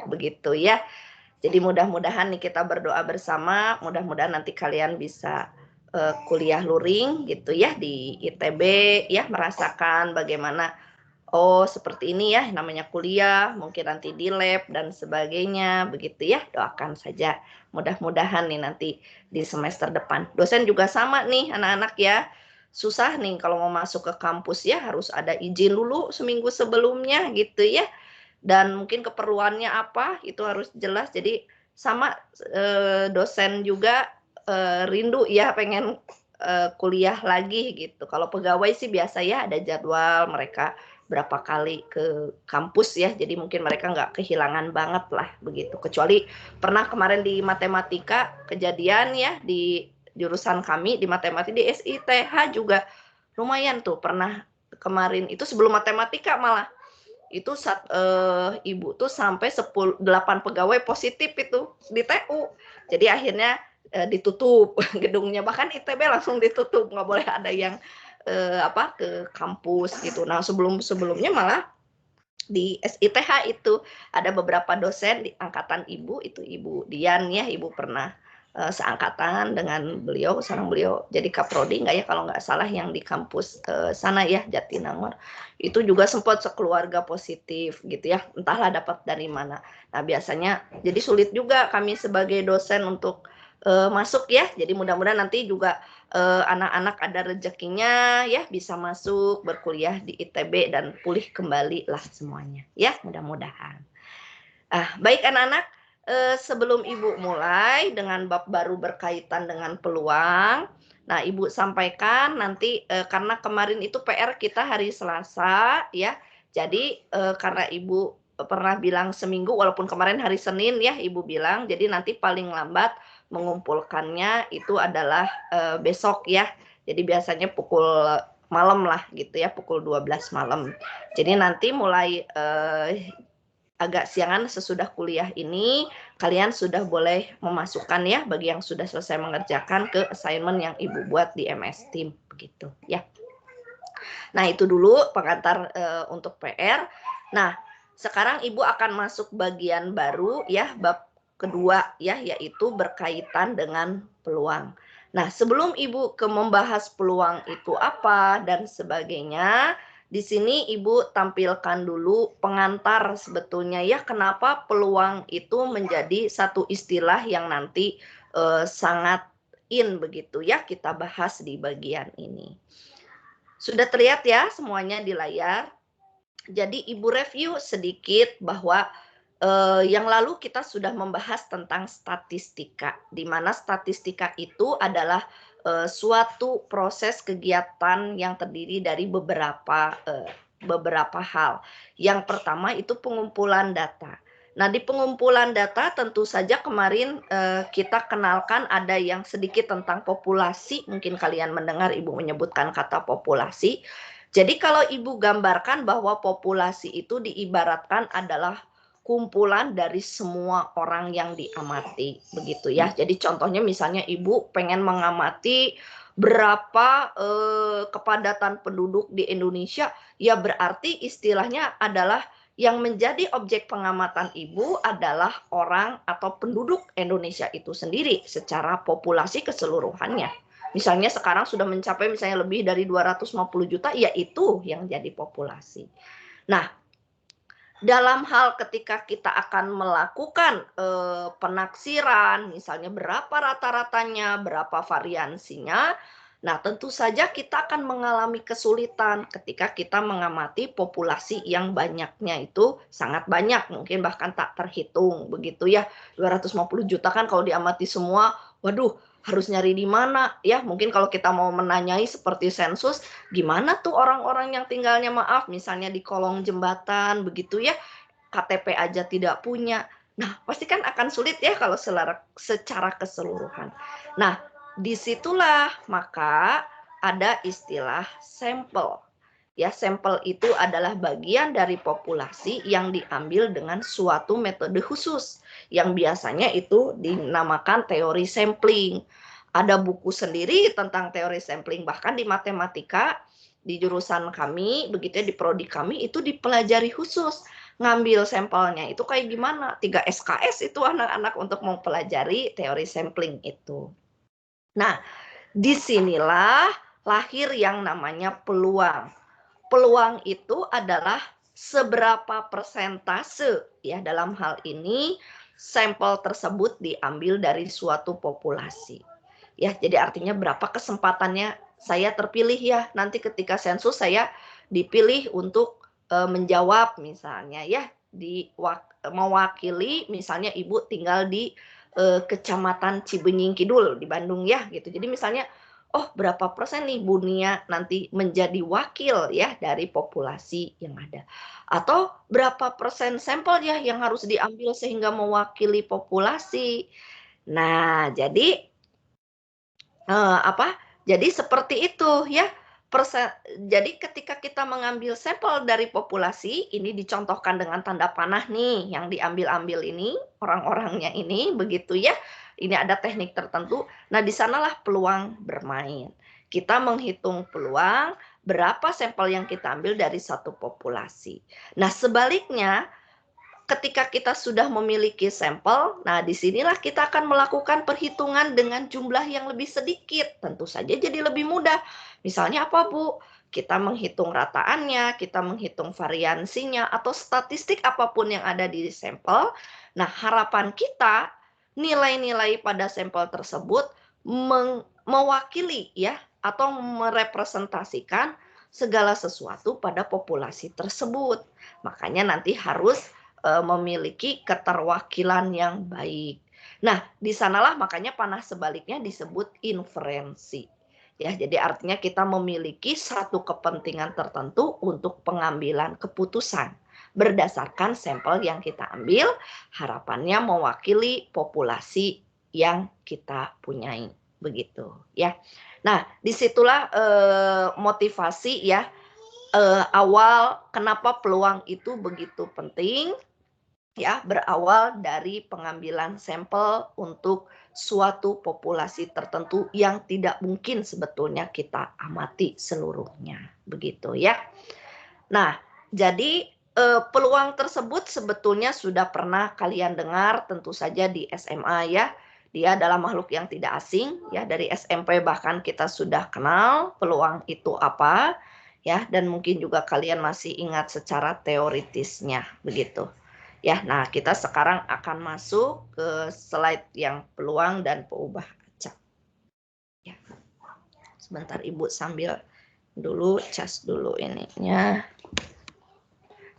begitu ya. Jadi mudah-mudahan nih kita berdoa bersama, mudah-mudahan nanti kalian bisa kuliah luring gitu ya di ITB ya, merasakan bagaimana oh seperti ini ya namanya kuliah, mungkin nanti di lab dan sebagainya begitu ya. Doakan saja mudah-mudahan nih nanti di semester depan. Dosen juga sama nih anak-anak ya. Susah nih kalau mau masuk ke kampus ya harus ada izin dulu seminggu sebelumnya gitu ya. Dan mungkin keperluannya apa itu harus jelas. Jadi sama dosen juga rindu ya pengen kuliah lagi gitu. Kalau pegawai sih biasa ya ada jadwal mereka berapa kali ke kampus ya, jadi mungkin mereka nggak kehilangan banget lah begitu. Kecuali pernah kemarin di matematika kejadian ya di jurusan kami di matematika di SITH juga lumayan tuh pernah kemarin itu sebelum matematika malah itu ibu tuh sampai 8 pegawai positif itu di TU. Jadi akhirnya ditutup gedungnya, bahkan ITB langsung ditutup, nggak boleh ada yang ke kampus gitu. Nah sebelumnya malah di SITH itu ada beberapa dosen di angkatan ibu, itu Ibu Dian ya, ibu pernah seangkatan dengan beliau, sekarang beliau jadi kaprodi nggak ya kalau nggak salah yang di kampus sana ya Jatinangor, itu juga sempat sekeluarga positif gitu ya, entahlah dapat dari mana. Nah biasanya jadi sulit juga kami sebagai dosen untuk masuk ya, jadi mudah-mudahan nanti juga anak-anak ada rezekinya ya bisa masuk berkuliah di ITB dan pulih kembali lah semuanya ya mudah-mudahan. Baik anak-anak, sebelum Ibu mulai dengan bab baru berkaitan dengan peluang, nah Ibu sampaikan nanti karena kemarin itu PR kita hari Selasa ya, jadi karena Ibu pernah bilang seminggu walaupun kemarin hari Senin ya Ibu bilang, jadi nanti paling lambat mengumpulkannya itu adalah besok ya. Jadi biasanya pukul malam lah gitu ya, pukul 12 malam. Jadi nanti mulai agak siangan sesudah kuliah ini, kalian sudah boleh memasukkan ya bagi yang sudah selesai mengerjakan ke assignment yang Ibu buat di MS Team begitu ya. Nah, itu dulu pengantar untuk PR. Nah, sekarang Ibu akan masuk bagian baru ya, bab kedua ya, yaitu berkaitan dengan peluang. Nah, sebelum Ibu membahas peluang itu apa dan sebagainya, di sini Ibu tampilkan dulu pengantar sebetulnya ya, kenapa peluang itu menjadi satu istilah yang nanti sangat in begitu ya, kita bahas di bagian ini. Sudah terlihat ya semuanya di layar. Jadi Ibu review sedikit bahwa yang lalu kita sudah membahas tentang statistika, di mana statistika itu adalah suatu proses kegiatan yang terdiri dari beberapa hal. Yang pertama itu pengumpulan data. Nah, di pengumpulan data tentu saja kemarin kita kenalkan ada yang sedikit tentang populasi, mungkin kalian mendengar Ibu menyebutkan kata populasi. Jadi kalau Ibu gambarkan bahwa populasi itu diibaratkan adalah kumpulan dari semua orang yang diamati, begitu ya. Jadi contohnya misalnya Ibu pengen mengamati berapa kepadatan penduduk di Indonesia, ya berarti istilahnya adalah yang menjadi objek pengamatan Ibu adalah orang atau penduduk Indonesia itu sendiri secara populasi keseluruhannya. Misalnya sekarang sudah mencapai misalnya lebih dari 250 juta, ya itu yang jadi populasi. Nah, dalam hal ketika kita akan melakukan penaksiran, misalnya berapa rata-ratanya, berapa variansinya, nah tentu saja kita akan mengalami kesulitan ketika kita mengamati populasi yang banyaknya itu sangat banyak, mungkin bahkan tak terhitung begitu ya. 250 juta kan kalau diamati semua, waduh harus nyari di mana ya, mungkin kalau kita mau menanyai seperti sensus, gimana tuh orang-orang yang tinggalnya maaf misalnya di kolong jembatan begitu ya, KTP aja tidak punya. Nah, pasti kan akan sulit ya kalau secara keseluruhan. Nah, disitulah maka ada istilah sampel. Ya, sampel itu adalah bagian dari populasi yang diambil dengan suatu metode khusus yang biasanya itu dinamakan teori sampling. Ada buku sendiri tentang teori sampling, bahkan di matematika di jurusan kami begitu ya, di prodi kami itu dipelajari khusus. ngambil sampelnya itu kayak gimana, 3 SKS itu anak-anak untuk mempelajari teori sampling itu. Nah, disinilah lahir yang namanya peluang. Peluang itu adalah seberapa persentase ya dalam hal ini sampel tersebut diambil dari suatu populasi. Ya, jadi artinya berapa kesempatannya saya terpilih ya. Nanti ketika sensus saya dipilih untuk menjawab misalnya ya mewakili misalnya ibu tinggal di Kecamatan Cibenying Kidul di Bandung ya gitu. Jadi misalnya oh berapa persen nih Bu Nia nanti menjadi wakil ya dari populasi yang ada. Atau berapa persen sampel ya yang harus diambil sehingga mewakili populasi. Nah, jadi jadi seperti itu ya. Jadi ketika kita mengambil sampel dari populasi, ini dicontohkan dengan tanda panah nih, yang diambil-ambil ini, orang-orangnya ini, begitu ya. Ini ada teknik tertentu. Nah, di sanalah peluang bermain. Kita menghitung peluang, berapa sampel yang kita ambil dari satu populasi. Nah, sebaliknya, ketika kita sudah memiliki sampel, nah disinilah kita akan melakukan perhitungan dengan jumlah yang lebih sedikit. Tentu saja jadi lebih mudah. Misalnya apa Bu? Kita menghitung rataannya, kita menghitung variansinya, atau statistik apapun yang ada di sampel. Nah harapan kita, nilai-nilai pada sampel tersebut mewakili ya, atau merepresentasikan segala sesuatu pada populasi tersebut. Makanya nanti harus memiliki keterwakilan yang baik. Nah, di sanalah makanya panah sebaliknya disebut inferensi. Ya, jadi artinya kita memiliki satu kepentingan tertentu untuk pengambilan keputusan berdasarkan sampel yang kita ambil, harapannya mewakili populasi yang kita punyai, begitu ya. Nah, disitulah motivasi ya awal kenapa peluang itu begitu penting. Ya, berawal dari pengambilan sampel untuk suatu populasi tertentu yang tidak mungkin sebetulnya kita amati seluruhnya, begitu ya. Nah, jadi peluang tersebut sebetulnya sudah pernah kalian dengar tentu saja di SMA ya. Dia adalah makhluk yang tidak asing ya, dari SMP bahkan kita sudah kenal peluang itu apa ya, dan mungkin juga kalian masih ingat secara teoritisnya begitu. Ya, nah kita sekarang akan masuk ke slide yang peluang dan peubah acak. Ya. Sebentar Ibu sambil dulu cas dulu ininya.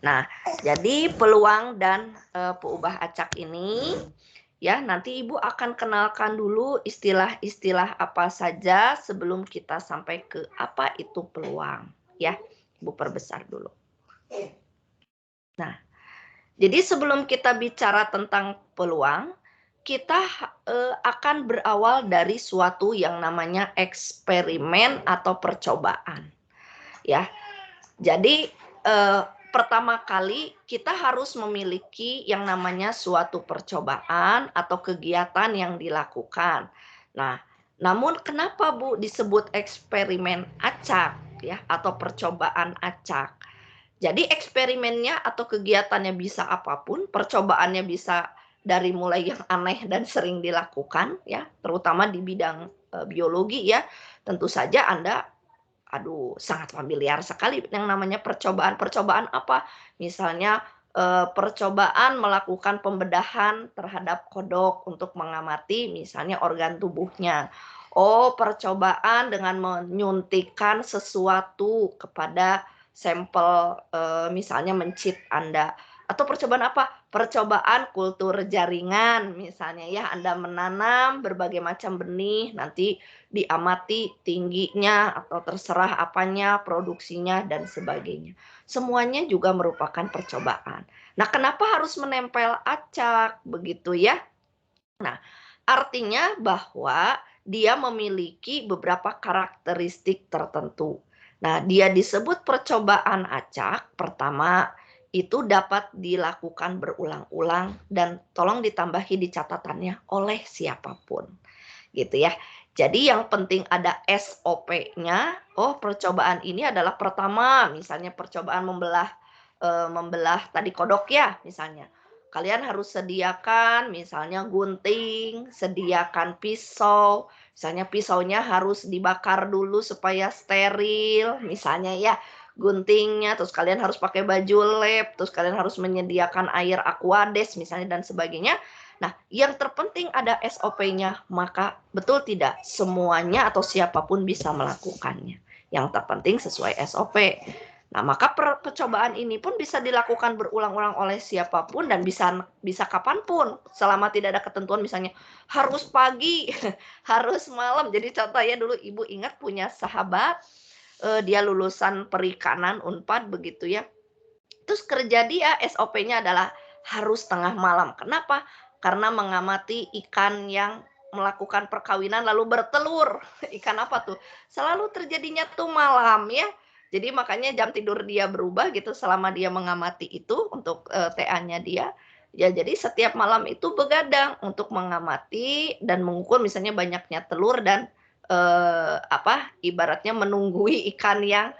Nah, jadi peluang dan peubah acak ini ya nanti Ibu akan kenalkan dulu istilah-istilah apa saja sebelum kita sampai ke apa itu peluang ya. Ibu perbesar dulu. Nah, jadi sebelum kita bicara tentang peluang, kita akan berawal dari suatu yang namanya eksperimen atau percobaan. Ya. Jadi pertama kali kita harus memiliki yang namanya suatu percobaan atau kegiatan yang dilakukan. Nah, namun kenapa Bu disebut eksperimen acak ya atau percobaan acak? Jadi eksperimennya atau kegiatannya bisa apapun, percobaannya bisa dari mulai yang aneh dan sering dilakukan ya, terutama di bidang biologi ya. Tentu saja Anda sangat familiar sekali yang namanya percobaan. Percobaan apa? Misalnya percobaan melakukan pembedahan terhadap kodok untuk mengamati misalnya organ tubuhnya. Oh, percobaan dengan menyuntikkan sesuatu kepada sampel misalnya mencit Anda. Atau percobaan apa? Percobaan kultur jaringan misalnya ya, Anda menanam berbagai macam benih, nanti diamati tingginya atau terserah apanya, produksinya dan sebagainya. Semuanya juga merupakan percobaan. Nah, kenapa harus menempel acak begitu ya? Nah, artinya bahwa dia memiliki beberapa karakteristik tertentu. Nah, dia disebut percobaan acak. Pertama, itu dapat dilakukan berulang-ulang dan tolong ditambahi di catatannya oleh siapapun. Gitu ya. Jadi yang penting ada SOP-nya. Oh, percobaan ini adalah pertama, misalnya percobaan membelah membelah tadi kodok ya misalnya. Kalian harus sediakan misalnya gunting, sediakan pisau, misalnya pisaunya harus dibakar dulu supaya steril, misalnya ya, guntingnya, terus kalian harus pakai baju lab, terus kalian harus menyediakan air Aquades misalnya dan sebagainya. Nah, yang terpenting ada SOP-nya, maka betul tidak semuanya atau siapapun bisa melakukannya. Yang terpenting sesuai SOP. Nah, maka percobaan ini pun bisa dilakukan berulang-ulang oleh siapapun dan bisa kapanpun, selama tidak ada ketentuan misalnya harus pagi, harus malam. Jadi contohnya dulu Ibu ingat punya sahabat, dia lulusan perikanan Unpad begitu ya. Terus kerja dia SOP-nya adalah harus tengah malam. Kenapa? Karena mengamati ikan yang melakukan perkawinan lalu bertelur. Ikan apa tuh? Selalu terjadinya tuh malam ya. Jadi makanya jam tidur dia berubah gitu selama dia mengamati itu untuk TA-nya dia. Ya jadi setiap malam itu begadang untuk mengamati dan mengukur misalnya banyaknya telur dan ibaratnya menunggui ikan yang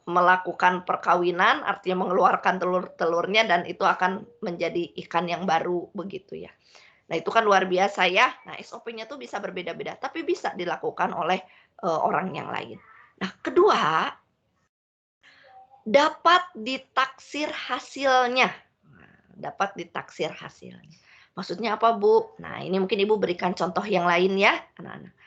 melakukan perkawinan, artinya mengeluarkan telur-telurnya dan itu akan menjadi ikan yang baru begitu ya. Nah, itu kan luar biasa ya. Nah, SOP-nya tuh bisa berbeda-beda, tapi bisa dilakukan oleh orang yang lain. Nah, kedua, dapat ditaksir hasilnya. Dapat ditaksir hasilnya. Maksudnya apa, Bu? Nah, ini mungkin Ibu berikan contoh yang lain ya, anak-anak.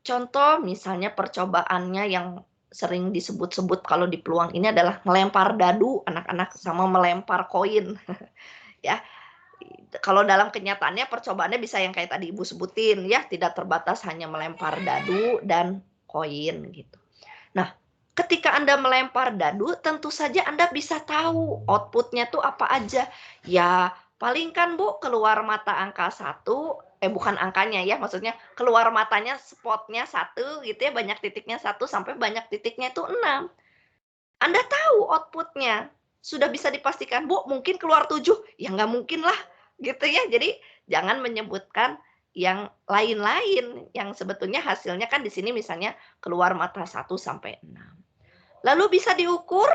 Contoh misalnya percobaannya yang sering disebut-sebut kalau di peluang ini adalah melempar dadu anak-anak sama melempar koin ya. Kalau dalam kenyataannya percobaannya bisa yang kayak tadi Ibu sebutin ya, tidak terbatas hanya melempar dadu dan koin gitu. Nah, ketika Anda melempar dadu tentu saja Anda bisa tahu outputnya tuh apa aja. Ya, paling kan Bu keluar mata angka 1, bukan angkanya ya, maksudnya keluar matanya spotnya 1 gitu ya, banyak titiknya 1 sampai banyak titiknya itu 6. Anda tahu outputnya, sudah bisa dipastikan, Bu mungkin keluar 7, ya nggak mungkin lah, gitu ya. Jadi jangan menyebutkan yang lain-lain, yang sebetulnya hasilnya kan di sini misalnya keluar mata 1 sampai 6. Lalu bisa diukur?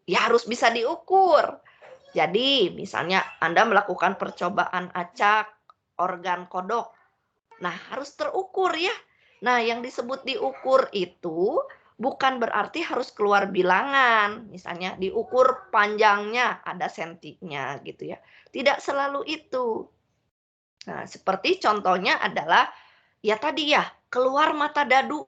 Ya harus bisa diukur. Jadi misalnya Anda melakukan percobaan acak organ kodok. Nah, harus terukur ya. Nah, yang disebut diukur itu bukan berarti harus keluar bilangan. Misalnya diukur panjangnya ada sentinya gitu ya. Tidak selalu itu. Nah, seperti contohnya adalah ya tadi ya, keluar mata dadu.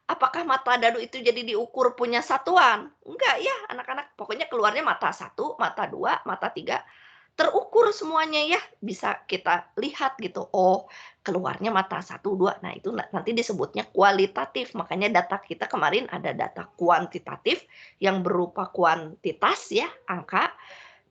Apakah mata dadu itu jadi diukur punya satuan? Enggak ya, anak-anak. Pokoknya keluarnya mata 1, mata 2, mata 3. Terukur semuanya ya, bisa kita lihat gitu. Oh, keluarnya mata 1, 2. Nah, itu nanti disebutnya kualitatif. Makanya data kita kemarin ada data kuantitatif yang berupa kuantitas ya, angka,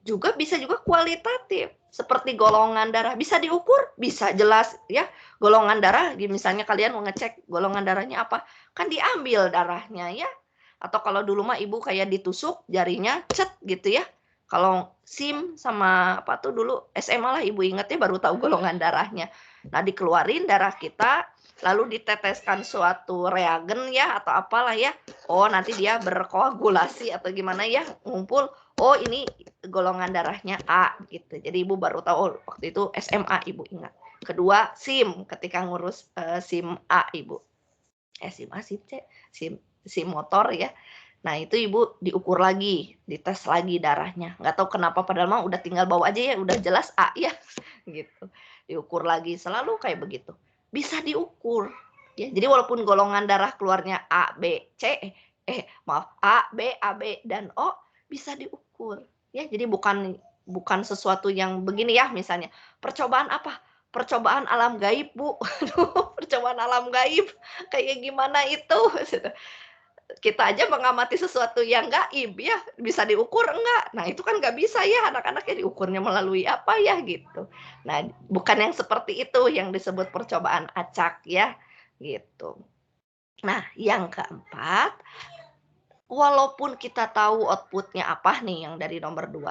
juga bisa juga kualitatif. Seperti golongan darah bisa diukur, bisa jelas ya. Golongan darah misalnya kalian mau ngecek golongan darahnya apa, kan diambil darahnya ya. Atau kalau dulu mah Ibu kayak ditusuk jarinya cet gitu ya. Kalau SIM sama apa tuh dulu SMA lah Ibu ingetnya baru tahu golongan darahnya. Nah, dikeluarin darah kita lalu diteteskan suatu reagen ya atau apalah ya. Oh, nanti dia berkoagulasi atau gimana ya, ngumpul. Oh, ini golongan darahnya A gitu. Jadi Ibu baru tahu oh, waktu itu SMA Ibu ingat. Kedua, SIM ketika ngurus SIM A Ibu. SIM A, SIM C, SIM motor ya. Nah, itu Ibu diukur lagi, dites lagi darahnya. Nggak tahu kenapa padahal mah udah tinggal bawa aja ya, udah jelas A ya. Gitu. Diukur lagi, selalu kayak begitu. Bisa diukur. Ya, jadi walaupun golongan darah keluarnya A, B, C, maaf, A, B, dan O bisa diukur. Ya, jadi bukan sesuatu yang begini ya misalnya. Percobaan apa? Percobaan alam gaib, Bu. Aduh, percobaan alam gaib. Kayak gimana itu? Kita aja mengamati sesuatu yang gaib ya, bisa diukur enggak? Nah, itu kan nggak bisa ya anak-anaknya diukurnya melalui apa ya gitu. Nah, bukan yang seperti itu yang disebut percobaan acak ya, gitu. Nah, yang keempat, walaupun kita tahu outputnya apa nih yang dari nomor 2,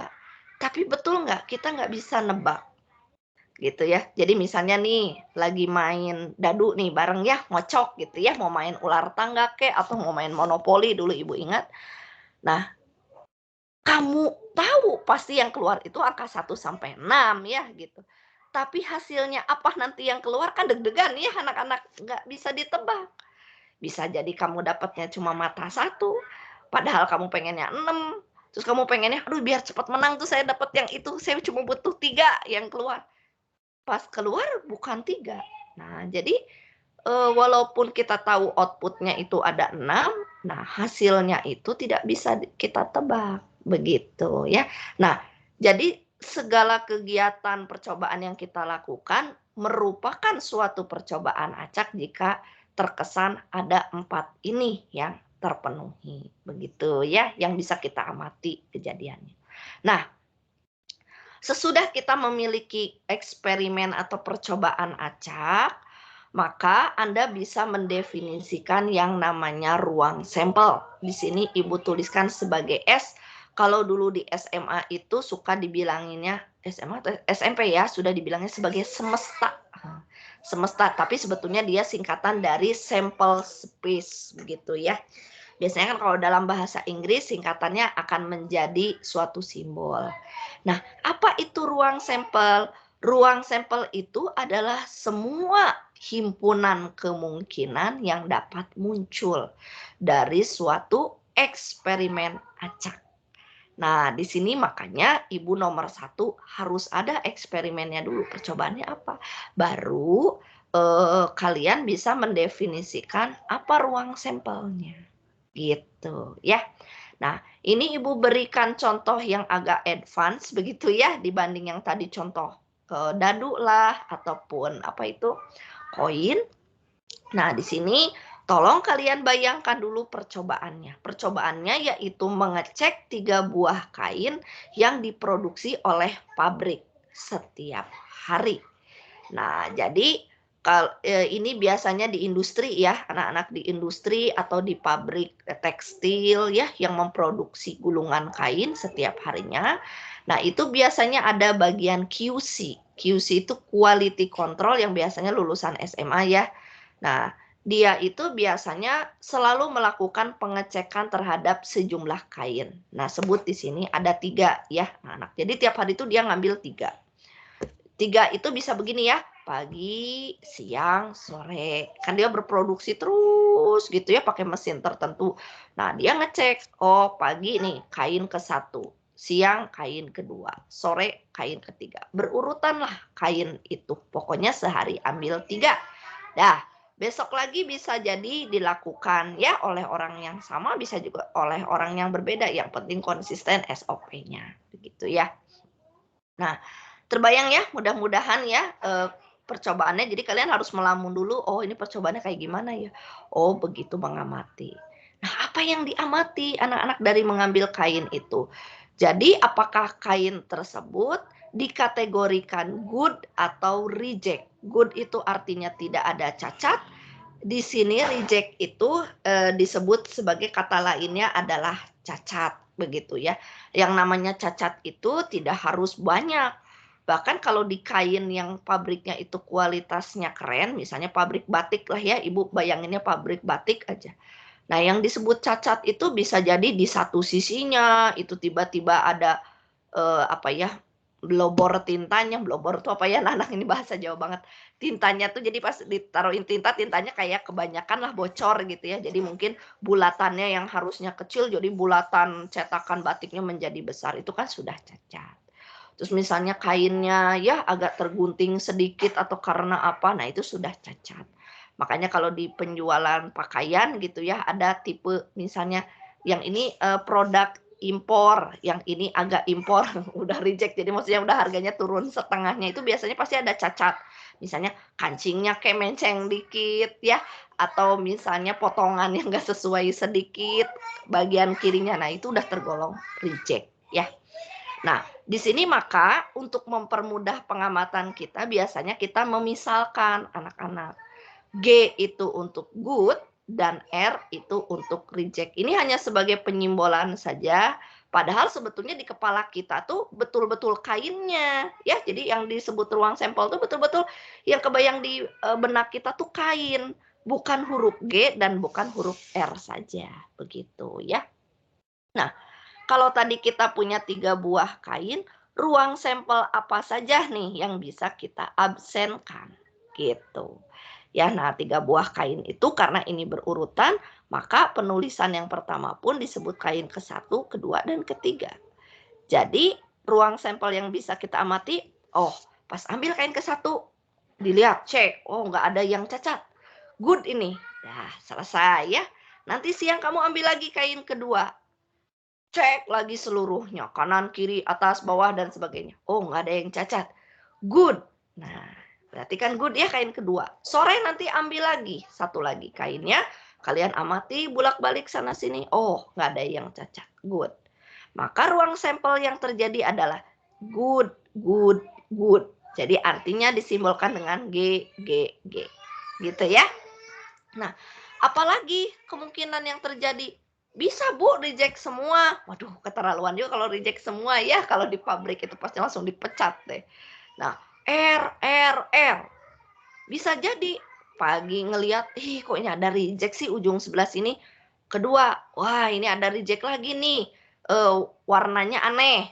tapi betul nggak kita nggak bisa nebak gitu ya. Jadi misalnya nih lagi main dadu nih bareng ya, ngocok gitu ya, mau main ular tangga kek atau mau main monopoli dulu Ibu ingat. Nah, Kamu tahu pasti yang keluar itu angka 1 sampai 6 ya gitu. Tapi hasilnya apa nanti yang keluar kan deg-degan ya anak-anak, nggak bisa ditebak. Bisa jadi kamu dapatnya cuma mata 1, padahal kamu pengennya 6, terus kamu pengennya, "Aduh biar cepat menang tuh saya dapat yang itu, saya cuma butuh 3 yang keluar." Pas keluar bukan 3. Nah jadi, walaupun kita tahu output-nya itu ada 6, nah hasilnya itu tidak bisa kita tebak, begitu ya. Nah, jadi segala kegiatan percobaan yang kita lakukan merupakan suatu percobaan acak jika terkesan ada 4 ini yang terpenuhi, begitu ya, yang bisa kita amati kejadiannya. Nah, sesudah kita memiliki eksperimen atau percobaan acak, maka Anda bisa mendefinisikan yang namanya ruang sampel. Di sini Ibu tuliskan sebagai S. Kalau dulu di SMA itu suka dibilanginnya SMA atau SMP ya, sudah dibilangnya sebagai semesta. Semesta, tapi sebetulnya dia singkatan dari sample space begitu ya. Biasanya kan kalau dalam bahasa Inggris singkatannya akan menjadi suatu simbol. Nah, apa itu ruang sampel? Ruang sampel itu adalah semua himpunan kemungkinan yang dapat muncul dari suatu eksperimen acak. Nah, di sini makanya Ibu nomor 1 harus ada eksperimennya dulu, percobaannya apa. Baru kalian bisa mendefinisikan apa ruang sampelnya. Gitu ya. Nah, ini Ibu berikan contoh yang agak advance begitu ya dibanding yang tadi contoh dadu lah ataupun apa itu koin. Nah, di sini tolong kalian bayangkan dulu percobaannya. Percobaannya yaitu mengecek 3 buah kain yang diproduksi oleh pabrik setiap hari. Nah, jadi ini biasanya di industri ya, anak-anak di industri atau di pabrik tekstil ya yang memproduksi gulungan kain setiap harinya. Nah, itu biasanya ada bagian QC. QC itu quality control yang biasanya lulusan SMA ya. Nah, dia itu biasanya selalu melakukan pengecekan terhadap sejumlah kain. Nah, sebut di sini ada 3 ya, anak. Jadi tiap hari itu dia ngambil 3. 3 itu bisa begini ya, pagi, siang, sore. Kan dia berproduksi terus gitu ya pakai mesin tertentu. Nah, dia ngecek, oh pagi nih kain ke-1, siang kain kedua, sore kain ketiga. Berurutan lah kain itu. Pokoknya sehari ambil 3. Dah, besok lagi bisa jadi dilakukan ya oleh orang yang sama, bisa juga oleh orang yang berbeda. Yang penting konsisten SOP-nya, begitu ya. Nah, terbayang ya, mudah-mudahan ya percobaannya. Jadi kalian harus melamun dulu, oh ini percobaannya kayak gimana ya? Oh begitu mengamati. Nah, apa yang diamati anak-anak dari mengambil kain itu? Jadi apakah kain tersebut dikategorikan good atau reject? Good itu artinya tidak ada cacat. Di sini reject itu disebut sebagai kata lainnya adalah cacat, begitu ya. Yang namanya cacat itu tidak harus banyak. Bahkan kalau di kain yang pabriknya itu kualitasnya keren, misalnya pabrik batik lah ya, Ibu bayanginnya pabrik batik aja. Nah, yang disebut cacat itu bisa jadi di satu sisinya itu tiba-tiba ada apa ya, blobor tintanya. Blobor tuh apa ya, anak ini bahasa Jawa banget. Tintanya tuh jadi pas ditaruhin tinta, tintanya kayak kebanyakan lah bocor gitu ya. Jadi mungkin bulatannya yang harusnya kecil jadi bulatan cetakan batiknya menjadi besar, itu kan sudah cacat. Terus misalnya kainnya ya agak tergunting sedikit atau karena apa, nah itu sudah cacat. Makanya kalau di penjualan pakaian gitu ya, ada tipe misalnya yang ini produk impor, yang ini agak impor, udah reject, jadi maksudnya udah harganya turun setengahnya, itu biasanya pasti ada cacat. Misalnya kancingnya kemenceng dikit ya, atau misalnya potongan yang enggak sesuai sedikit bagian kirinya, nah itu udah tergolong reject ya. Nah, di sini maka untuk mempermudah pengamatan kita, biasanya kita memisalkan anak-anak. G itu untuk good dan R itu untuk reject. Ini hanya sebagai penyimbolan saja, padahal sebetulnya di kepala kita tuh betul-betul kainnya, ya. Jadi yang disebut ruang sampel tuh betul-betul yang kebayang di benak kita tuh kain, bukan huruf G dan bukan huruf R saja, begitu ya. Nah, Kalau tadi kita punya 3 buah kain, ruang sampel apa saja nih yang bisa kita absenkan, gitu. Ya, nah 3 buah kain itu karena ini berurutan, maka penulisan yang pertama pun disebut kain ke-1, kedua, dan ketiga. Jadi, ruang sampel yang bisa kita amati, oh, pas ambil kain ke-1, dilihat, cek, oh nggak ada yang cacat. Good ini. Nah, selesai ya. Nanti siang kamu ambil lagi kain kedua. Cek lagi seluruhnya, kanan, kiri, atas, bawah, dan sebagainya. Oh, nggak ada yang cacat. Good. Nah, berarti kan good ya kain kedua. Sore nanti ambil lagi, satu lagi kainnya. Kalian amati, bulak-balik sana-sini. Oh, nggak ada yang cacat. Good. Maka ruang sampel yang terjadi adalah good, good, good. Jadi artinya disimbolkan dengan G, G, G. Gitu ya. Nah, apalagi kemungkinan yang terjadi? Bisa Bu, reject semua. Waduh, keterlaluan juga kalau reject semua ya. Kalau di pabrik itu pasti langsung dipecat deh. Nah, R. Bisa jadi pagi ngelihat, kok ini ada reject sih ujung sebelah sini. Kedua, wah ini ada reject lagi nih. Warnanya aneh.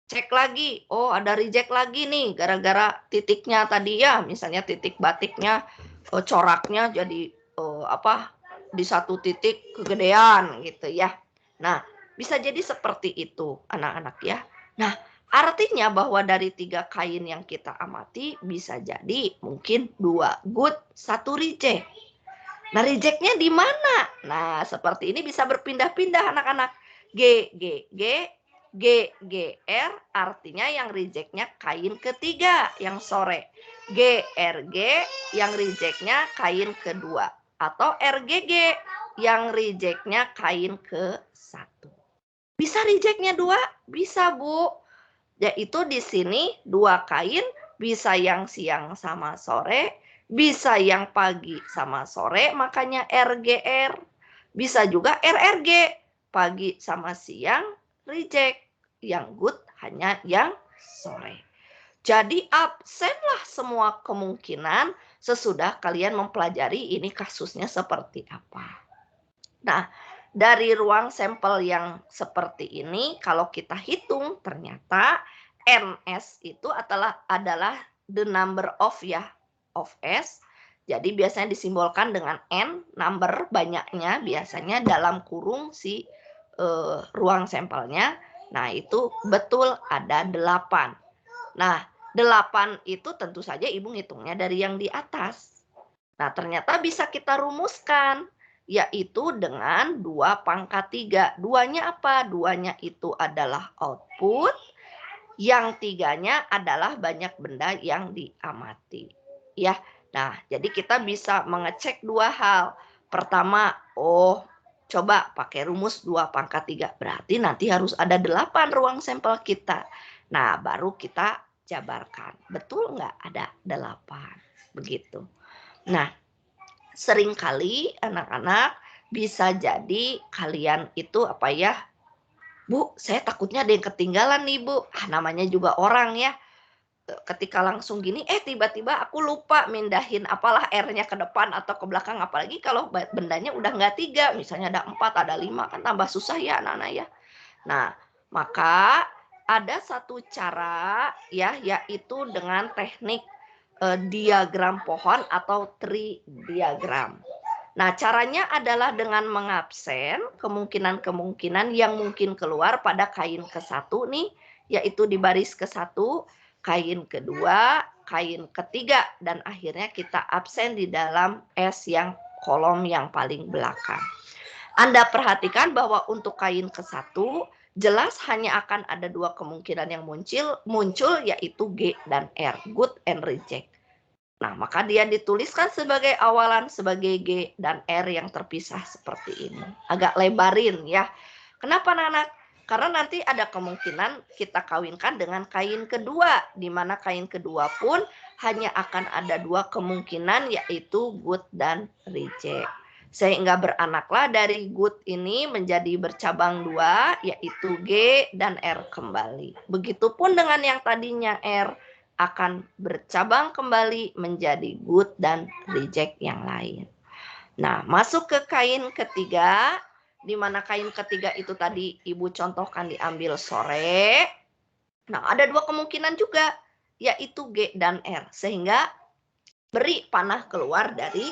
Cek lagi, oh ada reject lagi nih gara-gara titiknya tadi ya, misalnya titik batiknya coraknya jadi di satu titik kegedean gitu ya. Nah, bisa jadi seperti itu anak-anak ya. Nah, artinya bahwa dari 3 kain yang kita amati bisa jadi mungkin 2 good, 1 reject. Nah, rejectnya di mana? Nah, seperti ini bisa berpindah-pindah anak-anak. G, G, G, G, G, R artinya yang rejectnya kain ketiga yang sore. G, R, G yang rejectnya kain kedua. Atau R, G, G yang rejectnya kain ke-1. Bisa rejectnya 2? Bisa, Bu. Yaitu di sini 2 kain, bisa yang siang sama sore, bisa yang pagi sama sore, makanya RGR. Bisa juga RRG, pagi sama siang, reject. Yang good hanya yang sore. Jadi absenlah semua kemungkinan sesudah kalian mempelajari ini kasusnya seperti apa. Nah, dari ruang sampel yang seperti ini, kalau kita hitung, ternyata NS itu adalah the number of S. Jadi biasanya disimbolkan dengan N, number banyaknya, biasanya dalam kurung si ruang sampelnya. Nah, itu betul ada 8. Nah, 8 itu tentu saja Ibu ngitungnya dari yang di atas. Nah, ternyata bisa kita rumuskan, yaitu dengan 2 pangkat 3. Duanya apa? Duanya itu adalah output, yang tiganya adalah banyak benda yang diamati. Ya, nah jadi kita bisa mengecek 2 hal. Pertama, coba pakai rumus 2 pangkat 3. Berarti nanti harus ada 8 ruang sampel kita. Nah, baru kita jabarkan. Betul nggak ada 8? Begitu. Nah, seringkali anak-anak bisa jadi kalian itu Bu, saya takutnya ada yang ketinggalan nih Bu. Namanya juga orang ya. Ketika langsung gini, tiba-tiba aku lupa mindahin apalah R-nya ke depan atau ke belakang. Apalagi kalau bendanya udah nggak 3, misalnya ada 4, ada 5, kan tambah susah ya anak-anak ya. Nah, maka ada satu cara ya, yaitu dengan teknik diagram pohon atau tree diagram. Nah, caranya adalah dengan mengabsen kemungkinan-kemungkinan yang mungkin keluar pada kain ke-1 nih, yaitu di baris ke-1, kain kedua, kain ketiga, dan akhirnya kita absen di dalam S yang kolom yang paling belakang. Anda perhatikan bahwa untuk kain ke-1, jelas hanya akan ada 2 kemungkinan yang muncul yaitu G dan R, good and reject. Nah, maka dia dituliskan sebagai awalan sebagai G dan R yang terpisah seperti ini. Agak lebarin ya. Kenapa anak-anak? Karena nanti ada kemungkinan kita kawinkan dengan kain kedua, di mana kain kedua pun hanya akan ada 2 kemungkinan yaitu good dan reject. Sehingga beranaklah dari good ini menjadi bercabang 2 yaitu G dan R kembali. Begitupun dengan yang tadinya R akan bercabang kembali menjadi good dan reject yang lain. Nah, masuk ke kain ketiga, di mana kain ketiga itu tadi Ibu contohkan diambil sore. Nah, ada dua kemungkinan juga, yaitu G dan R. Sehingga beri panah keluar dari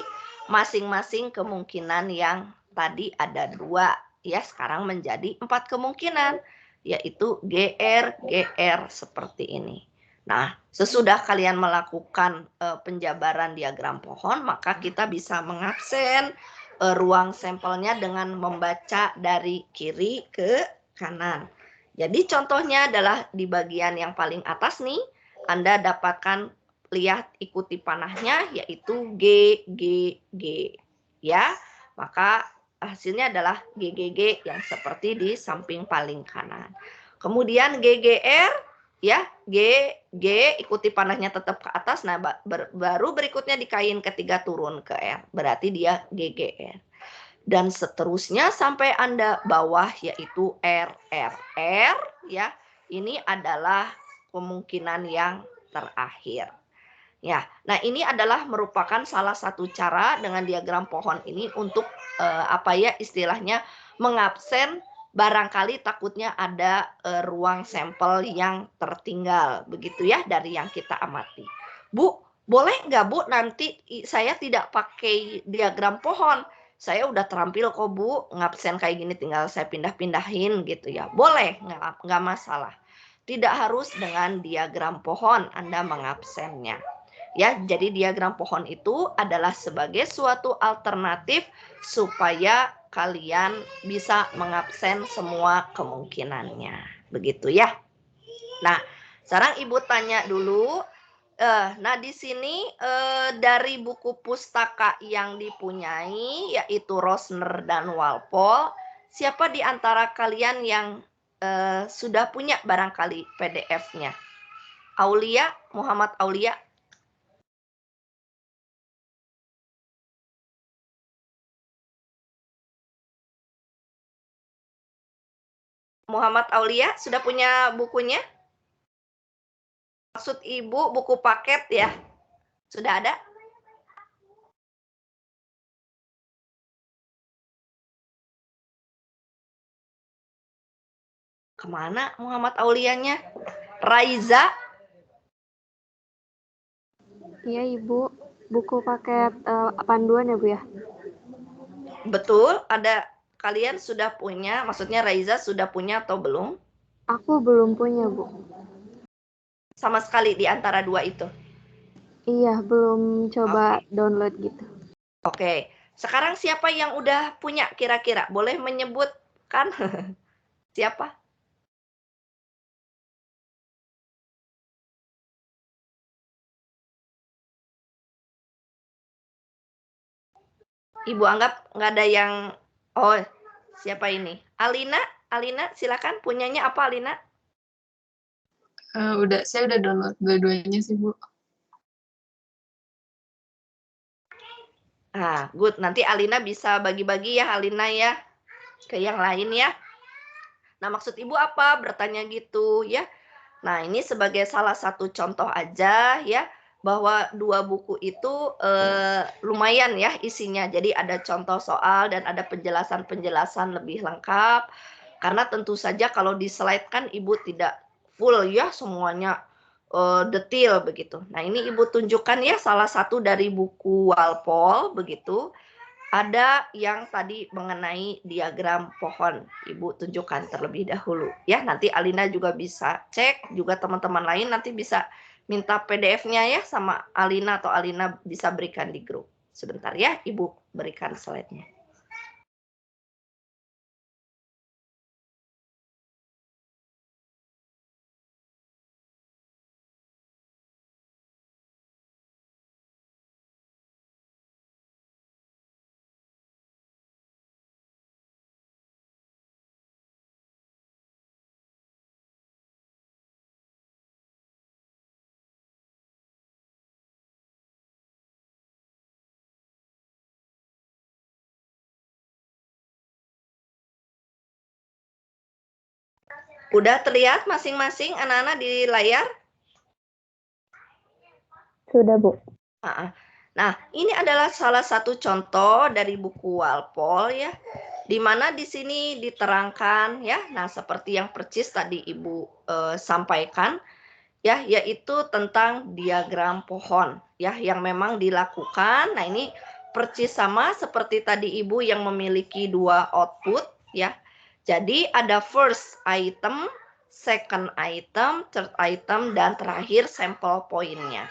masing-masing kemungkinan yang tadi ada dua. Ya, sekarang menjadi 4 kemungkinan, yaitu GR, GR seperti ini. Nah, sesudah kalian melakukan penjabaran diagram pohon, maka kita bisa mengabsen ruang sampelnya dengan membaca dari kiri ke kanan. Jadi contohnya adalah di bagian yang paling atas nih, Anda dapatkan, lihat, ikuti panahnya, yaitu G, G, G. Ya, maka hasilnya adalah GGG yang seperti di samping paling kanan. Kemudian GGR, ya, G, G, ikuti panahnya tetap ke atas. Nah, baru berikutnya di kain ketiga turun ke R. Berarti dia GGR. Dan seterusnya sampai Anda bawah, yaitu R, R, R. Ya, ini adalah kemungkinan yang terakhir. Ya, nah ini adalah merupakan salah satu cara dengan diagram pohon ini untuk apa ya istilahnya mengabsen barangkali takutnya ada ruang sampel yang tertinggal, begitu ya dari yang kita amati. Bu, boleh nggak Bu nanti saya tidak pakai diagram pohon? Saya udah terampil kok Bu, ngabsen kayak gini tinggal saya pindah-pindahin gitu ya. Boleh, nggak masalah. Tidak harus dengan diagram pohon Anda mengabsennya. Ya, jadi diagram pohon itu adalah sebagai suatu alternatif supaya kalian bisa mengabsen semua kemungkinannya. Begitu ya. Nah, sekarang Ibu tanya dulu. Nah, di sini dari buku pustaka yang dipunyai, yaitu Rosner dan Walpole, siapa di antara kalian yang sudah punya barangkali PDF-nya? Aulia, Muhammad Aulia? Muhammad Aulia sudah punya bukunya? Maksud Ibu buku paket ya? Sudah ada? Kemana Muhammad Aulianya? Raiza? Iya Ibu, buku paket panduan ya Bu ya? Betul, ada kalian sudah punya, maksudnya Raiza sudah punya atau belum? Aku belum punya Bu. Sama sekali di antara dua itu? Iya, belum coba download gitu. Oke, sekarang siapa yang udah punya kira-kira? Boleh menyebutkan siapa? Ibu anggap nggak ada yang, oh siapa ini? Alina, Alina silakan, punyanya apa Alina? Saya udah download dua-duanya sih Bu. Nah, good. Nanti Alina bisa bagi-bagi ya, Alina ya, ke yang lain ya. Nah, maksud Ibu apa? Bertanya gitu ya. Nah, ini sebagai salah satu contoh aja ya, bahwa dua buku itu lumayan ya isinya. Jadi ada contoh soal dan ada penjelasan-penjelasan lebih lengkap. Karena tentu saja kalau di slide kan Ibu tidak full ya semuanya detail begitu. Nah, ini Ibu tunjukkan ya salah satu dari buku Walpole begitu. Ada yang tadi mengenai diagram pohon, Ibu tunjukkan terlebih dahulu ya. Nanti Alina juga bisa cek, juga teman-teman lain nanti bisa minta PDF-nya ya sama Alina atau Alina bisa berikan di grup. Sebentar ya, Ibu berikan slide-nya. Udah terlihat masing-masing anak-anak di layar? Sudah Bu. Nah, ini adalah salah satu contoh dari buku Walpole ya, di mana di sini diterangkan ya. Nah, seperti yang percis tadi Ibu sampaikan ya, yaitu tentang diagram pohon ya yang memang dilakukan. Nah, ini percis sama seperti tadi Ibu yang memiliki dua output ya. Jadi ada first item, second item, third item, dan terakhir sampel poinnya.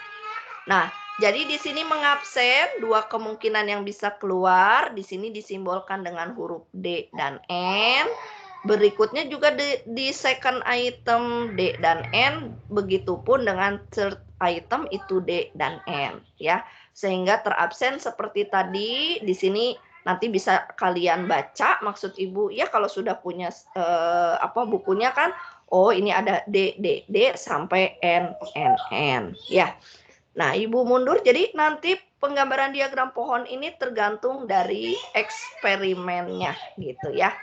Nah, jadi di sini mengabsen dua kemungkinan yang bisa keluar. Di sini disimbolkan dengan huruf D dan N. Berikutnya juga di second item D dan N. Begitupun dengan third item itu D dan N. Ya, sehingga terabsen seperti tadi. Di sini nanti bisa kalian baca maksud Ibu. Ya, kalau sudah punya bukunya kan. Oh, ini ada D, D, D sampai N, N, N. Ya. Nah, Ibu mundur, jadi nanti penggambaran diagram pohon ini tergantung dari eksperimennya gitu ya.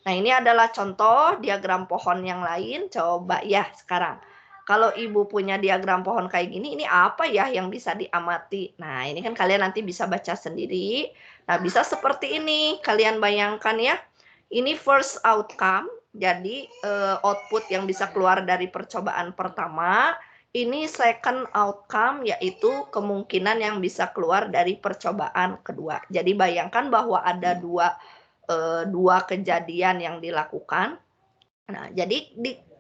Nah, ini adalah contoh diagram pohon yang lain. Coba ya sekarang. Kalau Ibu punya diagram pohon kayak gini, ini apa ya yang bisa diamati? Nah, ini kan kalian nanti bisa baca sendiri. Nah, bisa seperti ini. Kalian bayangkan ya. Ini first outcome. Jadi output yang bisa keluar dari percobaan pertama. Ini second outcome, yaitu kemungkinan yang bisa keluar dari percobaan kedua. Jadi bayangkan bahwa ada dua kejadian yang dilakukan. Nah, jadi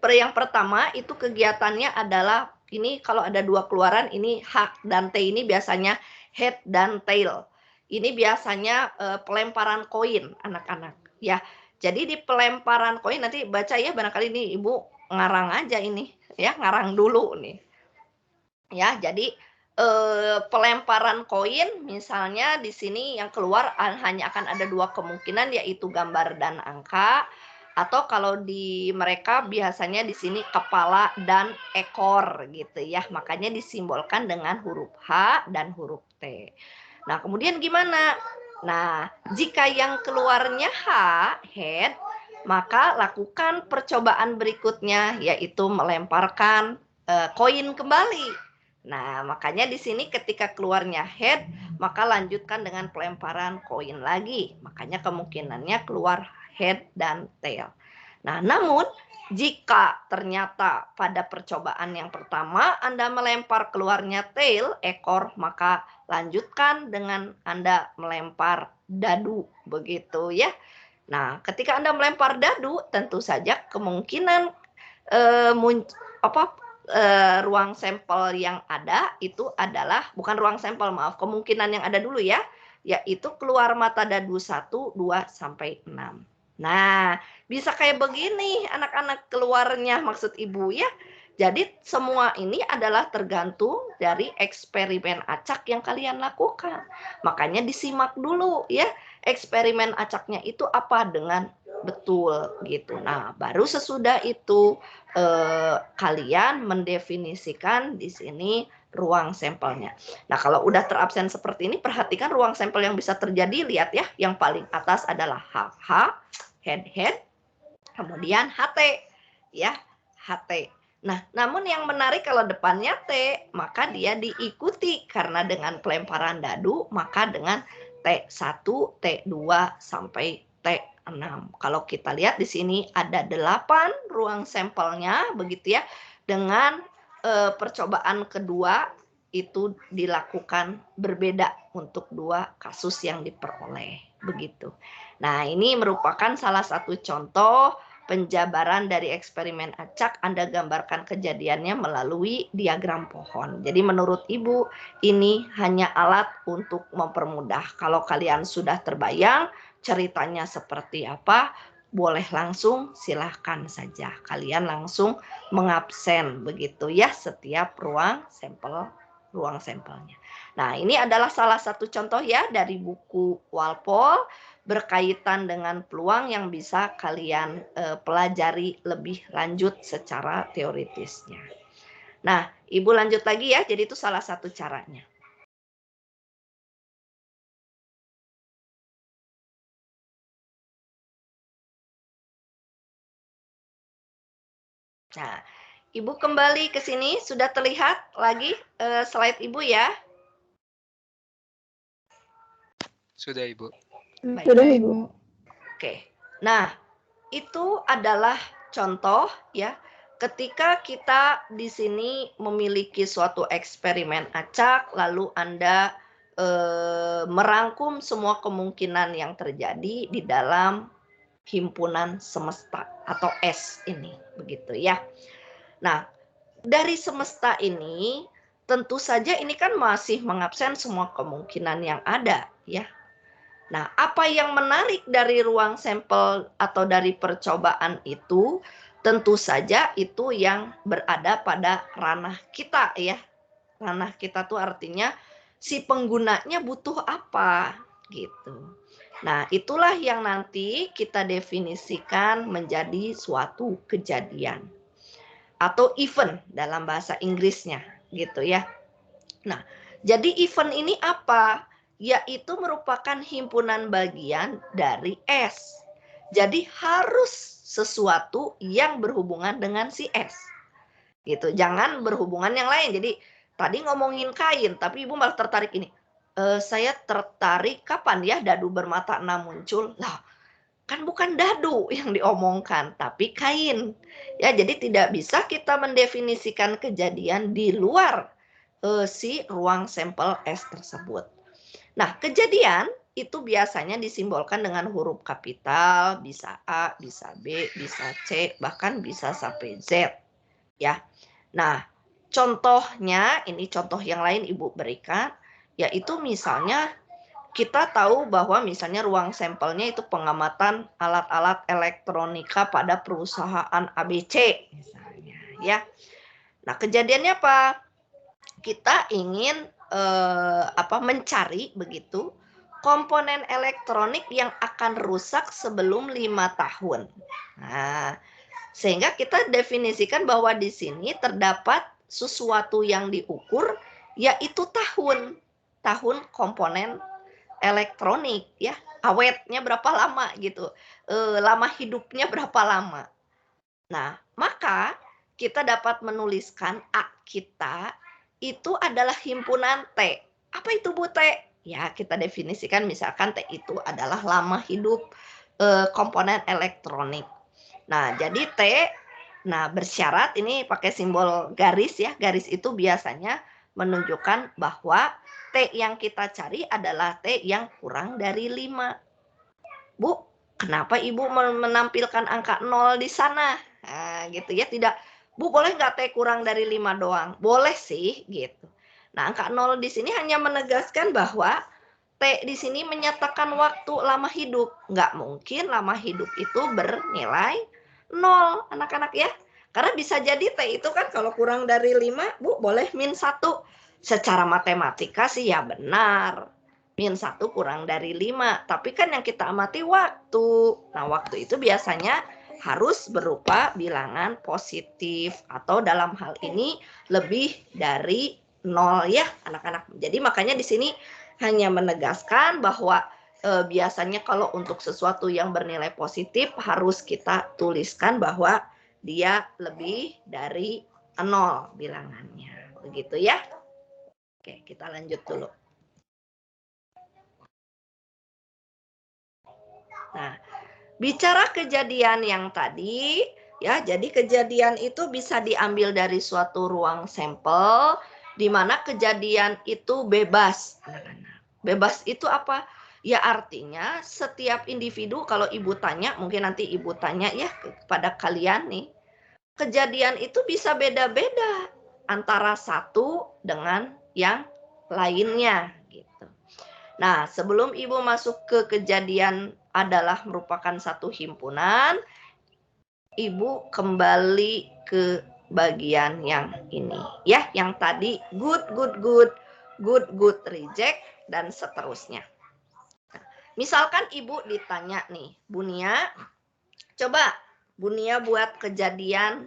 yang pertama itu kegiatannya adalah ini kalau ada dua keluaran, ini H dan T ini biasanya head dan tail. Ini biasanya pelemparan koin anak-anak ya. Jadi di pelemparan koin nanti baca ya, barangkali ini Ibu ngarang aja ini ya, ngarang dulu nih. Ya, jadi pelemparan koin misalnya di sini yang keluar hanya akan ada dua kemungkinan, yaitu gambar dan angka, atau kalau di mereka biasanya di sini kepala dan ekor gitu ya. Makanya disimbolkan dengan huruf H dan huruf T. Nah, kemudian gimana? Nah, jika yang keluarnya H, head, maka lakukan percobaan berikutnya, yaitu melemparkan koin kembali. Nah, makanya di sini ketika keluarnya head, maka lanjutkan dengan pelemparan koin lagi. Makanya kemungkinannya keluar head dan tail. Nah, namun jika ternyata pada percobaan yang pertama Anda melempar keluarnya tail, ekor, maka lanjutkan dengan Anda melempar dadu, begitu ya. Nah, ketika Anda melempar dadu, tentu saja kemungkinan ruang sampel yang ada itu adalah, bukan ruang sampel, maaf, kemungkinan yang ada dulu ya, yaitu keluar mata dadu 1, 2, sampai 6. Nah, bisa kayak begini anak-anak keluarnya maksud Ibu ya. Jadi semua ini adalah tergantung dari eksperimen acak yang kalian lakukan. Makanya disimak dulu ya, eksperimen acaknya itu apa dengan betul gitu. Nah, baru sesudah itu kalian mendefinisikan di sini ruang sampelnya. Nah, kalau udah terabsen seperti ini, perhatikan ruang sampel yang bisa terjadi. Lihat ya, yang paling atas adalah HH, head, kemudian HT, ya, HT. Nah, namun yang menarik kalau depannya T, maka dia diikuti karena dengan pelemparan dadu, maka dengan T1, T2, sampai T6. Kalau kita lihat di sini ada 8 ruang sampelnya, begitu ya. Dengan percobaan kedua itu dilakukan berbeda untuk dua kasus yang diperoleh, begitu. Nah, ini merupakan salah satu contoh penjabaran dari eksperimen acak. Anda gambarkan kejadiannya melalui diagram pohon. Jadi menurut Ibu, ini hanya alat untuk mempermudah. Kalau kalian sudah terbayang ceritanya seperti apa, boleh langsung silahkan saja. Kalian langsung mengabsen begitu ya setiap ruang sampelnya. Nah, ini adalah salah satu contoh ya dari buku Walpole berkaitan dengan peluang yang bisa kalian pelajari lebih lanjut secara teoritisnya. Nah, Ibu lanjut lagi ya, jadi itu salah satu caranya. Nah, Ibu kembali ke sini, sudah terlihat lagi slide Ibu ya? Sudah, Ibu. Baik. Sudah, Baik, Ibu. Bu. Oke. Nah, itu adalah contoh ya, ketika kita di sini memiliki suatu eksperimen acak, lalu Anda merangkum semua kemungkinan yang terjadi di dalam himpunan semesta atau S ini, begitu ya. Nah, dari semesta ini tentu saja ini kan masih mengabsen semua kemungkinan yang ada ya. Nah, apa yang menarik dari ruang sampel atau dari percobaan itu, tentu saja itu yang berada pada ranah kita ya. Ranah kita tuh artinya si penggunanya butuh apa gitu. Nah, itulah yang nanti kita definisikan menjadi suatu kejadian atau event dalam bahasa Inggrisnya gitu ya. Nah, jadi event ini apa? Yaitu merupakan himpunan bagian dari S. Jadi harus sesuatu yang berhubungan dengan si S. Gitu. Jangan berhubungan yang lain. Jadi tadi ngomongin kain, tapi Ibu malah tertarik ini. Saya tertarik kapan ya dadu bermata 6 muncul? Lah, kan bukan dadu yang diomongkan, tapi kain. Ya, jadi tidak bisa kita mendefinisikan kejadian di luar si ruang sampel S tersebut. Nah, kejadian itu biasanya disimbolkan dengan huruf kapital, bisa A, bisa B, bisa C, bahkan bisa sampai Z. Ya. Nah, contohnya, ini contoh yang lain Ibu berikan, yaitu misalnya kita tahu bahwa misalnya ruang sampelnya itu pengamatan alat-alat elektronika pada perusahaan ABC misalnya ya. Nah, kejadiannya apa? Kita ingin mencari begitu komponen elektronik yang akan rusak sebelum 5 tahun. Nah, sehingga kita definisikan bahwa di sini terdapat sesuatu yang diukur yaitu tahun komponen elektronik ya, awetnya berapa lama gitu, lama hidupnya berapa lama. Nah, maka kita dapat menuliskan A kita itu adalah himpunan T. Apa itu Bu T? Ya, kita definisikan misalkan T itu adalah lama hidup komponen elektronik. Nah, jadi T, nah bersyarat ini pakai simbol garis ya. Garis itu biasanya menunjukkan bahwa T yang kita cari adalah T yang kurang dari 5. Bu, kenapa Ibu menampilkan angka 0 di sana? Nah, gitu ya. Tidak, Bu boleh nggak T kurang dari 5 doang? Boleh sih, gitu. Nah, angka 0 di sini hanya menegaskan bahwa T di sini menyatakan waktu lama hidup. Nggak mungkin lama hidup itu bernilai 0, anak-anak ya. Karena bisa jadi T itu kan kalau kurang dari 5, Bu boleh min 1. Secara matematika sih ya benar. Min 1 kurang dari 5. Tapi kan yang kita amati waktu. Nah, waktu itu biasanya harus berupa bilangan positif. Atau dalam hal ini lebih dari 0 ya anak-anak. Jadi makanya di sini hanya menegaskan bahwa biasanya kalau untuk sesuatu yang bernilai positif harus kita tuliskan bahwa dia lebih dari 0 bilangannya. Begitu ya. Oke, kita lanjut dulu. Nah, bicara kejadian yang tadi, ya, jadi kejadian itu bisa diambil dari suatu ruang sampel, di mana kejadian itu bebas. Bebas itu apa? Ya artinya setiap individu, kalau Ibu tanya, mungkin nanti Ibu tanya ya kepada kalian nih, kejadian itu bisa beda-beda antara satu dengan yang lainnya. Gitu. Nah, sebelum Ibu masuk ke kejadian adalah merupakan satu himpunan, Ibu kembali ke bagian yang ini. Ya, yang tadi good, reject, dan seterusnya. Nah, misalkan Ibu ditanya nih, Bunia, coba Bunia buat kejadian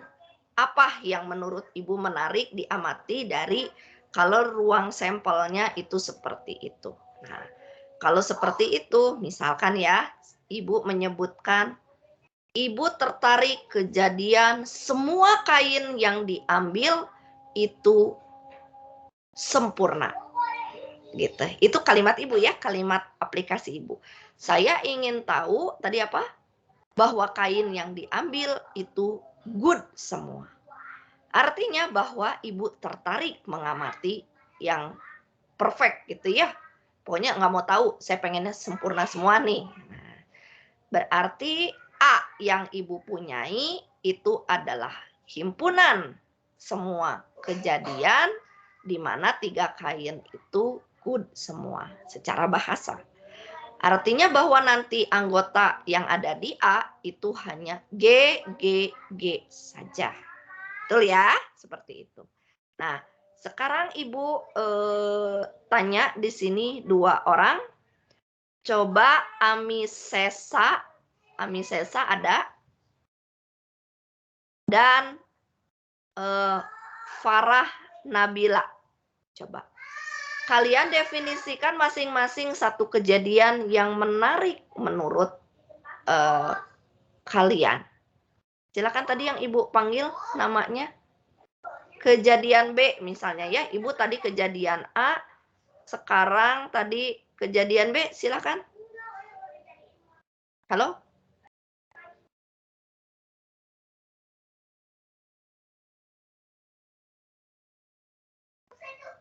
apa yang menurut Ibu menarik diamati dari kalau ruang sampelnya itu seperti itu. Nah, kalau seperti itu, misalkan ya, Ibu menyebutkan, Ibu tertarik kejadian semua kain yang diambil itu sempurna. Gitu. Itu kalimat ibu ya, kalimat aplikasi ibu. Saya ingin tahu tadi apa? Bahwa kain yang diambil itu good semua. Artinya bahwa ibu tertarik mengamati yang perfect gitu ya. Pokoknya nggak mau tahu, saya pengennya sempurna semua nih. Nah, berarti A yang ibu punyai itu adalah himpunan semua kejadian di mana 3 kain itu good semua secara bahasa. Artinya bahwa nanti anggota yang ada di A itu hanya G, G, G saja. Betul ya? Seperti itu. Nah, sekarang Ibu tanya di sini 2 orang. Coba Amisesa ada. Dan Farah Nabila. Coba. Kalian definisikan masing-masing satu kejadian yang menarik menurut kalian. Silakan tadi yang Ibu panggil namanya. Kejadian B misalnya ya. Ibu tadi kejadian A, sekarang tadi kejadian B, silakan. Halo?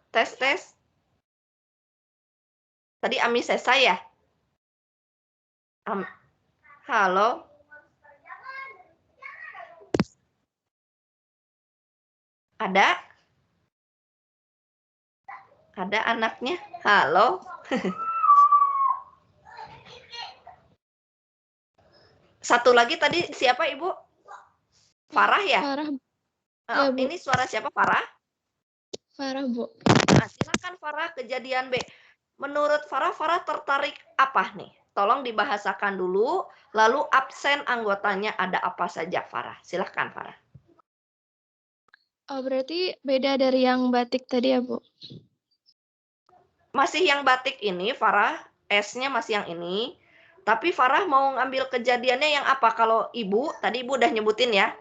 Tes. Tadi Amisesa ya? Halo? Ada? Ada anaknya? Halo? Satu lagi tadi siapa Ibu? Farah ya? Farah. Ya, Bu. Ini suara siapa? Farah? Farah, Bu. Nah, silakan Farah kejadian B. Menurut Farah tertarik apa nih? Tolong dibahasakan dulu, lalu absen anggotanya ada apa saja Farah. Silakan Farah. Oh, berarti beda dari yang batik tadi ya, Bu? Masih yang batik ini, Farah, S-nya masih yang ini. Tapi Farah mau ngambil kejadiannya yang apa? Kalau Ibu, tadi Ibu udah nyebutin ya.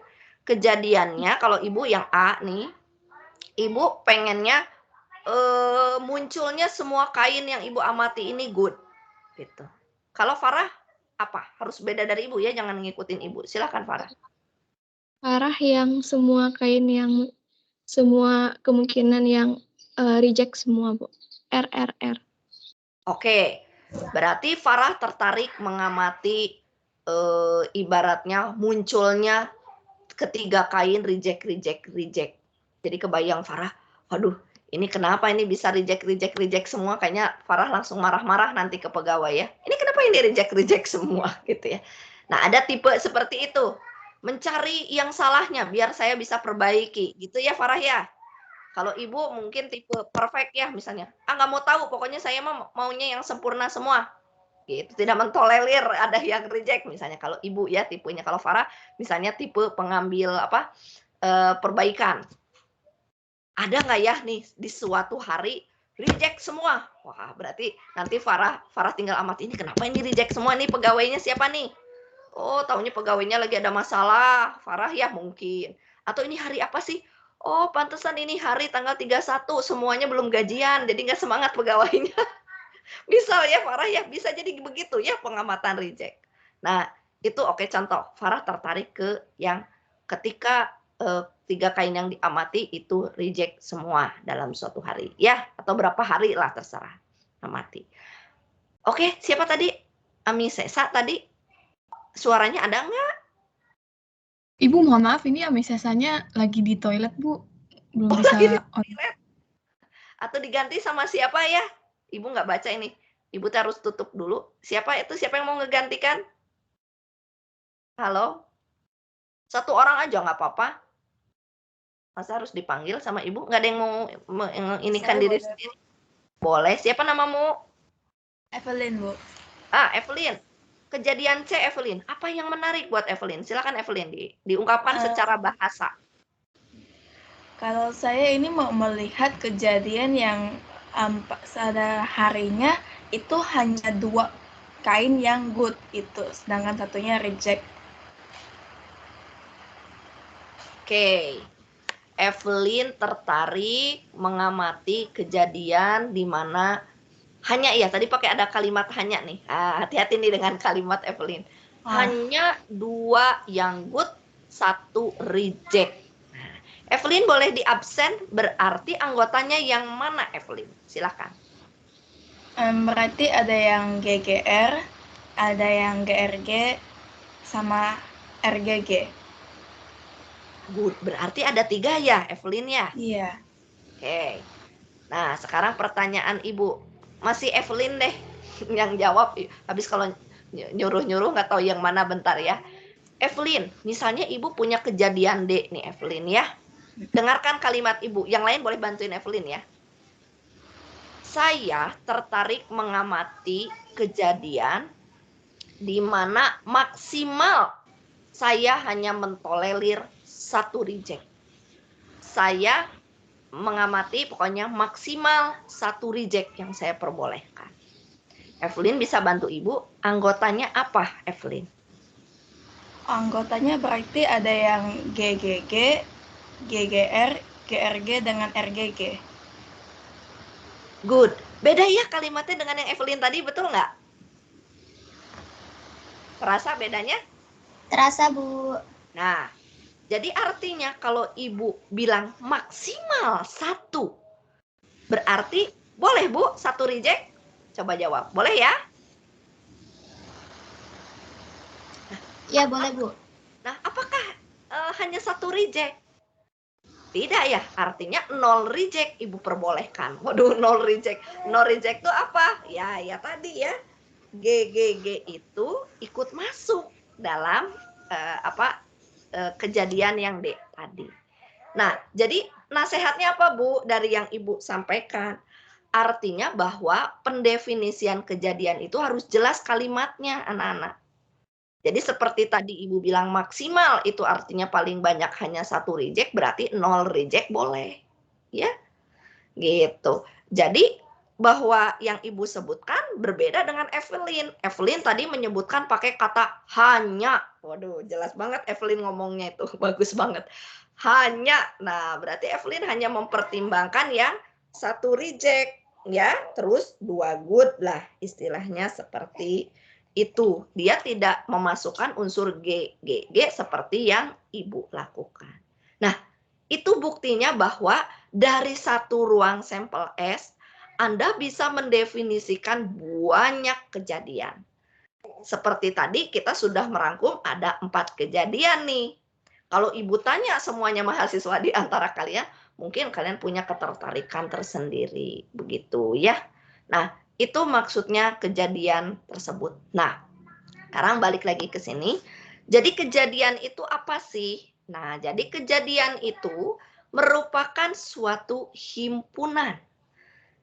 Kejadiannya, kalau Ibu yang A nih, Ibu pengennya munculnya semua kain yang Ibu amati ini good. Gitu. Kalau Farah, apa? Harus beda dari Ibu ya, jangan ngikutin Ibu. Silakan Farah. Farah yang semua kain yang semua kemungkinan yang reject semua, Bu. RRR. Oke, berarti Farah tertarik mengamati ibaratnya munculnya ketiga kain reject. Jadi kebayang Farah, waduh ini kenapa ini bisa reject semua, kayaknya Farah langsung marah-marah nanti ke pegawai ya. Ini kenapa ini reject semua gitu ya. Nah ada tipe seperti itu, mencari yang salahnya biar saya bisa perbaiki gitu ya Farah ya. Kalau Ibu mungkin tipe perfect ya misalnya. Nggak mau tahu, pokoknya saya maunya yang sempurna semua. Gitu, tidak mentolerir ada yang reject misalnya. Kalau Ibu ya tipenya. Kalau Farah misalnya tipe pengambil perbaikan. Ada nggak ya nih di suatu hari reject semua? Wah, berarti nanti Farah tinggal amati, ini kenapa ini reject semua nih, pegawainya siapa nih? Oh, taunya pegawainya lagi ada masalah. Farah ya mungkin. Atau ini hari apa sih? Oh, pantesan ini hari tanggal 31, semuanya belum gajian, jadi nggak semangat pegawainya. Misal ya Farah ya, bisa jadi begitu ya pengamatan reject. Nah, itu oke contoh. Farah tertarik ke yang ketika 3 kain yang diamati itu reject semua dalam suatu hari. Ya, atau berapa hari lah terserah. Amati. Oke, siapa tadi? Amisesa tadi? Suaranya ada nggak? Ibu mohon maaf, ini Amisesanya lagi di toilet, Bu. Belum bisa Atau diganti sama siapa ya? Ibu nggak baca ini. Ibu harus tutup dulu. Siapa itu? Siapa yang mau ngegantikan? Halo? Satu orang aja nggak apa-apa. Masa harus dipanggil sama ibu? Nggak ada yang mau inikan diri sendiri? Boleh. Siapa namamu? Evelyn, Bu. Evelyn. Kejadian C, Evelyn. Apa yang menarik buat Evelyn? Silakan Evelyn diungkapkan secara bahasa. Kalau saya ini mau melihat kejadian yang pada harinya itu hanya 2 kain yang good itu, sedangkan satunya reject. Oke. Evelyn tertarik mengamati kejadian di mana Hanya ya, tadi pakai ada kalimat hanya nih. Hati-hati nih dengan kalimat Evelyn. Hanya 2 yang good, 1 reject. Nah, Evelyn boleh di absen, berarti anggotanya yang mana Evelyn? Silakan. Berarti ada yang GGR, ada yang GRG, sama RGG. Good, berarti ada 3 ya Evelyn ya? Iya. Oke. Nah, sekarang pertanyaan Ibu. Masih Evelyn deh yang jawab. Habis kalau nyuruh-nyuruh nggak tahu yang mana, bentar ya. Evelyn, misalnya Ibu punya kejadian D nih Evelyn ya. Dengarkan kalimat Ibu. Yang lain boleh bantuin Evelyn ya. Saya tertarik mengamati kejadian di mana maksimal saya hanya mentolerir 1 reject. Saya mengamati pokoknya maksimal 1 reject yang saya perbolehkan. Evelyn bisa bantu Ibu, anggotanya apa Evelyn? Anggotanya berarti ada yang GGG, GGR, GRG, dengan RGG. Good. Beda ya kalimatnya dengan yang Evelyn tadi, betul nggak? Terasa bedanya? Terasa, Bu. Nah, jadi artinya kalau Ibu bilang maksimal 1, berarti boleh Bu 1 reject? Coba jawab, boleh ya? Ya, boleh, Bu. Nah, apakah hanya 1 reject? Tidak ya, artinya 0 reject Ibu perbolehkan. Waduh, 0 reject. 0 reject itu apa? Ya tadi ya. GGG itu ikut masuk dalam kejadian yang D tadi. Nah, jadi nasihatnya apa Bu dari yang Ibu sampaikan? Artinya bahwa pendefinisian kejadian itu harus jelas kalimatnya, anak-anak. Jadi seperti tadi Ibu bilang maksimal itu artinya paling banyak hanya 1 reject, berarti 0 reject boleh. Ya, gitu. Jadi bahwa yang Ibu sebutkan berbeda dengan Evelyn. Evelyn tadi menyebutkan pakai kata hanya. Waduh, jelas banget Evelyn ngomongnya itu. Bagus banget. Hanya. Nah, berarti Evelyn hanya mempertimbangkan yang 1 reject. Ya, terus 2 good lah. Istilahnya seperti itu. Dia tidak memasukkan unsur GGG seperti yang Ibu lakukan. Nah, itu buktinya bahwa dari 1 ruang sampel S, Anda bisa mendefinisikan banyak kejadian. Seperti tadi kita sudah merangkum ada 4 kejadian nih. Kalau Ibu tanya semuanya mahasiswa di antara kalian, mungkin kalian punya ketertarikan tersendiri. Begitu ya. Nah, itu maksudnya kejadian tersebut. Nah, sekarang balik lagi ke sini. Jadi kejadian itu apa sih? Nah, jadi kejadian itu merupakan suatu himpunan.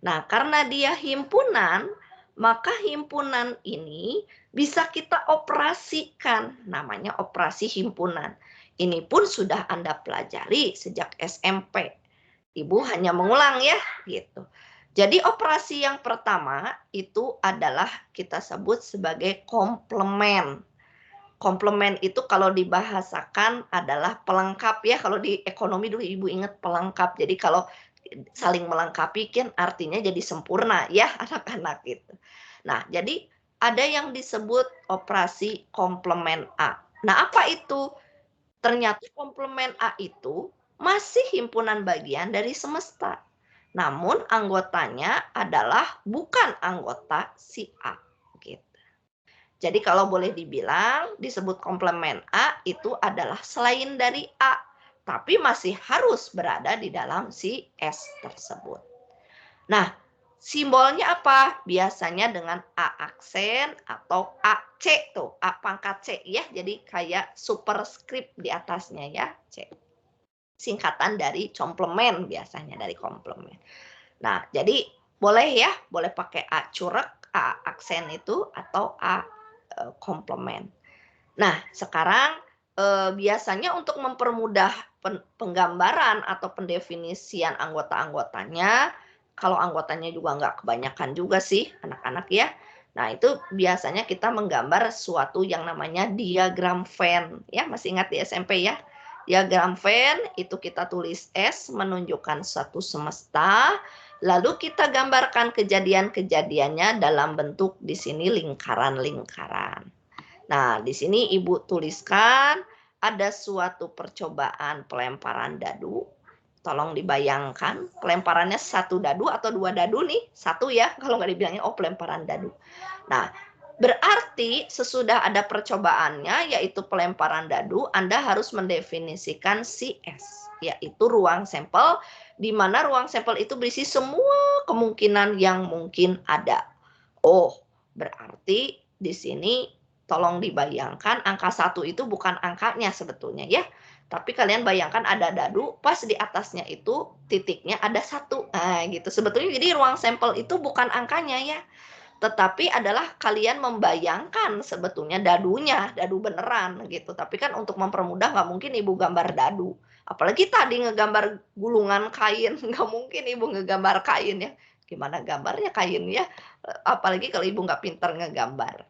Nah, karena dia himpunan, maka himpunan ini bisa kita operasikan, namanya operasi himpunan. Ini pun sudah Anda pelajari sejak SMP. Ibu hanya mengulang ya, gitu. Jadi operasi yang pertama itu adalah kita sebut sebagai komplement. Komplement itu kalau dibahasakan adalah pelengkap ya. Kalau di ekonomi dulu Ibu ingat pelengkap. Jadi kalau saling melengkapi kan artinya jadi sempurna ya anak-anak gitu. Nah, jadi ada yang disebut operasi komplement A. Nah, apa itu? Ternyata komplement A itu masih himpunan bagian dari semesta. Namun anggotanya adalah bukan anggota si A. Gitu. Jadi kalau boleh dibilang disebut komplement A itu adalah selain dari A, tapi masih harus berada di dalam si S tersebut. Nah, simbolnya apa? Biasanya dengan A aksen atau AC tuh, A pangkat C ya. Jadi kayak superscript di atasnya ya, C. Singkatan dari komplement biasanya dari komplement. Nah, jadi boleh ya, boleh pakai A curek, A aksen itu atau A komplement. Nah, sekarang biasanya untuk mempermudah penggambaran atau pendefinisian anggota-anggotanya, kalau anggotanya juga nggak kebanyakan juga sih anak-anak ya. Nah, itu biasanya kita menggambar suatu yang namanya diagram Venn. Ya, masih ingat di SMP ya? Diagram Venn itu kita tulis S menunjukkan suatu semesta, lalu kita gambarkan kejadian-kejadiannya dalam bentuk di sini lingkaran-lingkaran. Nah, di sini Ibu tuliskan ada suatu percobaan pelemparan dadu. Tolong dibayangkan, pelemparannya 1 dadu atau 2 dadu nih? 1 ya, kalau nggak dibilangin, oh pelemparan dadu. Nah, berarti sesudah ada percobaannya, yaitu pelemparan dadu, Anda harus mendefinisikan si S, yaitu ruang sampel, di mana ruang sampel itu berisi semua kemungkinan yang mungkin ada. Oh, berarti di sini tolong dibayangkan angka 1 itu bukan angkanya sebetulnya ya. Tapi kalian bayangkan ada dadu, pas di atasnya itu titiknya ada 1. Nah, gitu. Sebetulnya jadi ruang sampel itu bukan angkanya ya. Tetapi adalah kalian membayangkan sebetulnya dadunya, dadu beneran gitu. Tapi kan untuk mempermudah nggak mungkin Ibu gambar dadu. Apalagi tadi ngegambar gulungan kain, nggak mungkin Ibu ngegambar kain ya. Gimana gambarnya kain ya? Apalagi kalau Ibu nggak pintar ngegambar.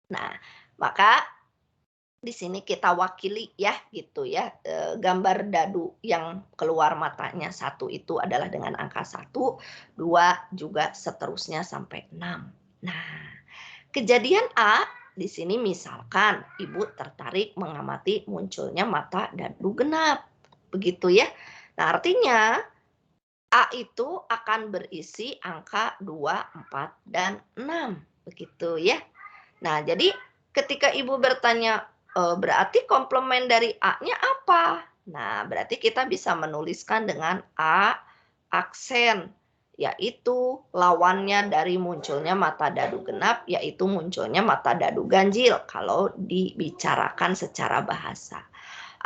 Nah, maka di sini kita wakili ya gitu ya, gambar dadu yang keluar matanya 1 itu adalah dengan angka 1, 2 juga seterusnya sampai 6. Nah, kejadian A di sini misalkan Ibu tertarik mengamati munculnya mata dadu genap. Begitu ya. Nah, artinya A itu akan berisi angka 2, 4, dan 6. Begitu ya. Nah, jadi ketika Ibu bertanya, berarti komplement dari A-nya apa? Nah, berarti kita bisa menuliskan dengan A aksen, yaitu lawannya dari munculnya mata dadu genap, yaitu munculnya mata dadu ganjil, kalau dibicarakan secara bahasa.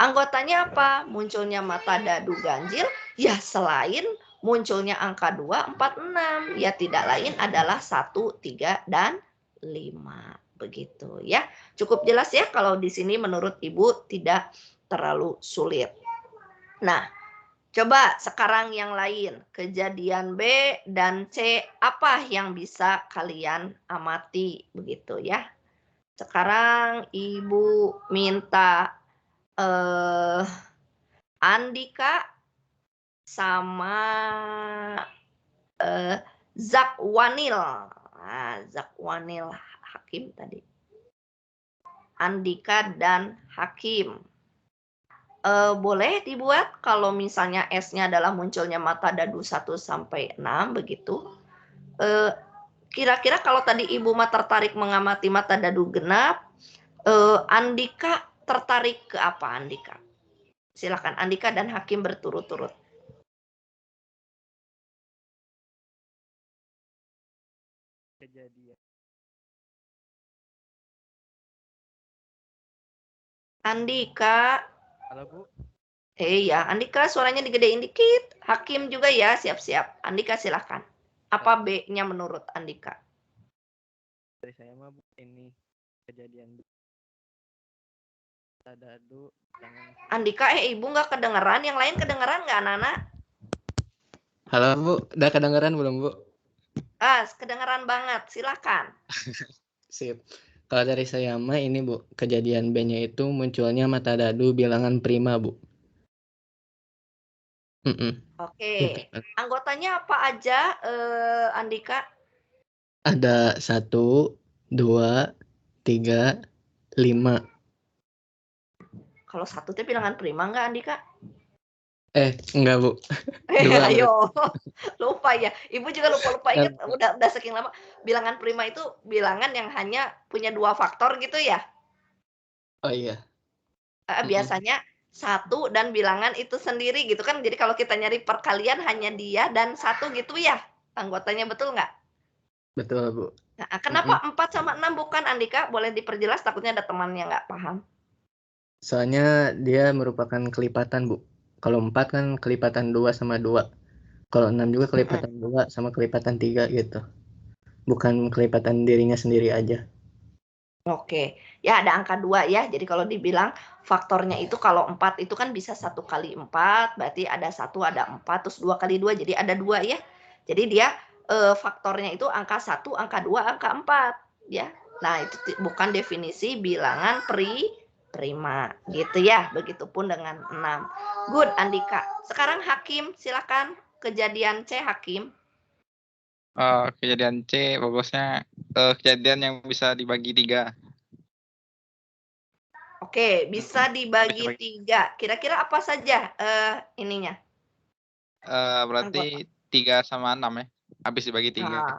Anggotanya apa? Munculnya mata dadu ganjil, ya selain munculnya angka 2, 4, 6, ya tidak lain adalah 1, 3, dan 5. Begitu ya. Cukup jelas ya kalau di sini menurut Ibu tidak terlalu sulit. Nah, coba sekarang yang lain. Kejadian B dan C, apa yang bisa kalian amati begitu ya. Sekarang Ibu minta Andika sama Zakwanil. Nah, Zakwanil Hakim tadi. Andika dan Hakim. Boleh dibuat kalau misalnya S-nya adalah munculnya mata dadu 1 sampai 6 begitu. Kira-kira kalau tadi Ibu mah tertarik mengamati mata dadu genap, Andika tertarik ke apa Andika? Silakan Andika dan Hakim berturut-turut. Kejadian. Andika. Halo Bu. Ya, Andika suaranya digedein dikit. Hakim juga ya, siap-siap. Andika silakan. Apa B-nya menurut Andika? Dari saya mah Bu, ini kejadian dadu jangan. Andika, Ibu nggak kedengeran. Yang lain kedengeran nggak, anak-anak? Halo Bu, udah kedengeran belum Bu? Kedengeran banget. Silakan. Sip. Kalau dari saya mah ini Bu, kejadian B-nya itu munculnya mata dadu bilangan prima Bu. Oke. Anggotanya apa aja, Andika? Ada 1, 2, 3, 5. Kalau 1 itu bilangan prima nggak, Andika? Enggak Bu. Ayo, lupa ya. Ibu juga lupa-lupa ingat. Udah saking lama. Bilangan prima itu bilangan yang hanya punya 2 faktor gitu ya? Oh iya. Biasanya 1 dan bilangan itu sendiri gitu kan. Jadi kalau kita nyari perkalian hanya dia dan 1 gitu ya? Anggotanya betul nggak? Betul Bu. Nah, kenapa 4 sama 6 bukan, Andika? Boleh diperjelas, takutnya ada teman yang nggak paham. Soalnya dia merupakan kelipatan Bu. Kalau 4 kan kelipatan 2 sama 2. Kalau 6 juga kelipatan 2 sama kelipatan 3 gitu. Bukan kelipatan dirinya sendiri aja. Oke, ya ada angka 2 ya. Jadi kalau dibilang faktornya itu kalau 4 itu kan bisa 1 kali 4, berarti ada 1, ada 4, terus 2 kali 2, jadi ada 2 ya. Jadi dia faktornya itu angka 1, angka 2, angka 4 ya. Nah, itu bukan definisi bilangan prima. Gitu ya, begitupun dengan 6. Good, Andika. Sekarang Hakim, silakan. Kejadian C, Hakim. Kejadian C bagusnya kejadian yang bisa dibagi 3. Oke, bisa dibagi 3. Kira-kira apa saja ininya? Berarti 3 sama 6 ya. Habis dibagi 3. Nah,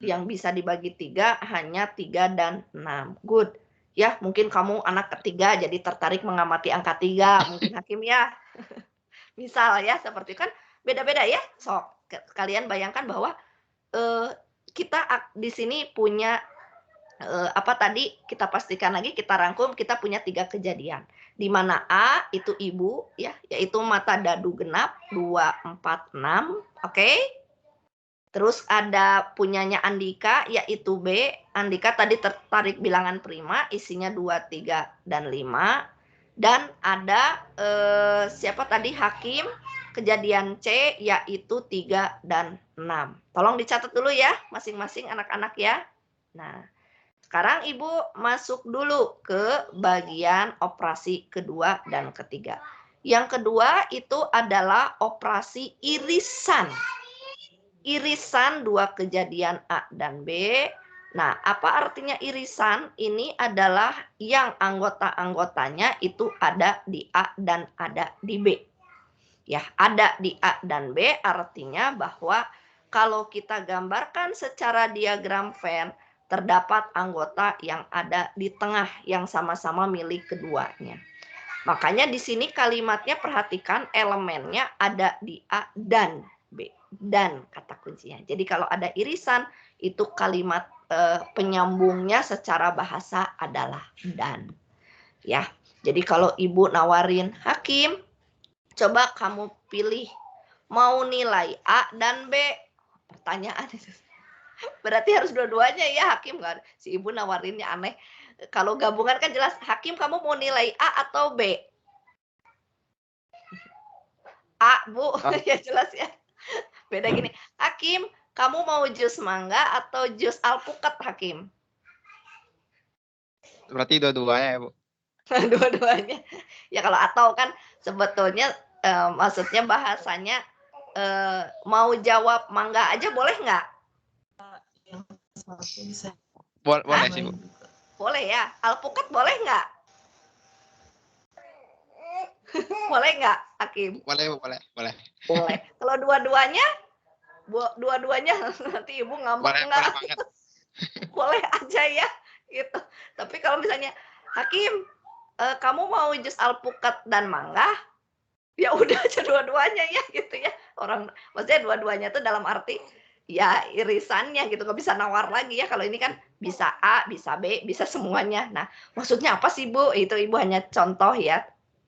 yang bisa dibagi 3 hanya 3 dan 6. Good. Ya, mungkin kamu anak ketiga jadi tertarik mengamati angka 3. Mungkin Hakim ya. Misal ya, seperti kan beda-beda ya. Sok, kalian bayangkan bahwa kita di sini punya apa tadi kita pastikan lagi, kita rangkum, kita punya 3 kejadian. Di mana A itu ibu ya, yaitu mata dadu genap 2, 4, 6, oke? Terus ada punyanya Andika yaitu B. Andika tadi tertarik bilangan prima, isinya 2, 3 dan 5. Dan ada siapa tadi Hakim, kejadian C yaitu 3 dan 6. Tolong dicatat dulu ya masing-masing anak-anak ya. Nah, sekarang Ibu masuk dulu ke bagian operasi kedua dan ketiga. Yang kedua itu adalah operasi irisan. Irisan 2 kejadian A dan B. Nah, apa artinya irisan? Ini adalah yang anggota-anggotanya itu ada di A dan ada di B. Ya, ada di A dan B artinya bahwa kalau kita gambarkan secara diagram Venn, terdapat anggota yang ada di tengah yang sama-sama milik keduanya. Makanya di sini kalimatnya perhatikan elemennya ada di A dan B. Dan kata kuncinya. Jadi kalau ada irisan itu kalimat penyambungnya secara bahasa adalah dan. Ya. Jadi kalau Ibu nawarin Hakim, coba kamu pilih mau nilai A dan B. Pertanyaan itu. Berarti harus dua-duanya ya Hakim kan. Si Ibu nawarinnya aneh. Kalau gabungan kan jelas Hakim kamu mau nilai A atau B? A, Bu. Ya jelas ya. Beda gini. Hakim, kamu mau jus mangga atau jus alpukat Hakim? Berarti dua-duanya ya, Bu. Dua-duanya. Ya kalau atau kan sebetulnya maksudnya bahasanya mau jawab mangga aja boleh nggak? Boleh sih, Bu. Boleh ya. Alpukat boleh nggak? Boleh nggak, Hakim? Boleh, Bu, boleh. Boleh. Kalau dua-duanya nanti Ibu ngambek Boleh nggak? banget. Boleh aja ya, gitu. Tapi kalau misalnya Hakim, kamu mau jus alpukat dan mangga? Ya udah aja dua-duanya ya, gitu ya. Orang, maksudnya dua-duanya itu dalam arti ya irisannya gitu, nggak bisa nawar lagi ya. Kalau ini kan bisa A, bisa B, bisa semuanya. Nah, maksudnya apa sih Bu? Itu Ibu hanya contoh ya,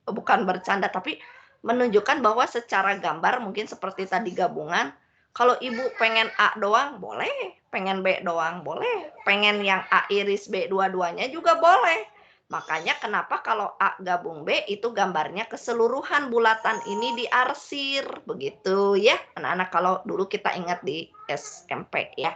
bukan bercanda, tapi menunjukkan bahwa secara gambar mungkin seperti tadi gabungan. Kalau Ibu pengen A doang, boleh. Pengen B doang, boleh. Pengen yang A iris B dua-duanya juga boleh. Makanya kenapa kalau A gabung B itu gambarnya keseluruhan bulatan ini diarsir. Begitu ya anak-anak kalau dulu kita ingat di SMP ya.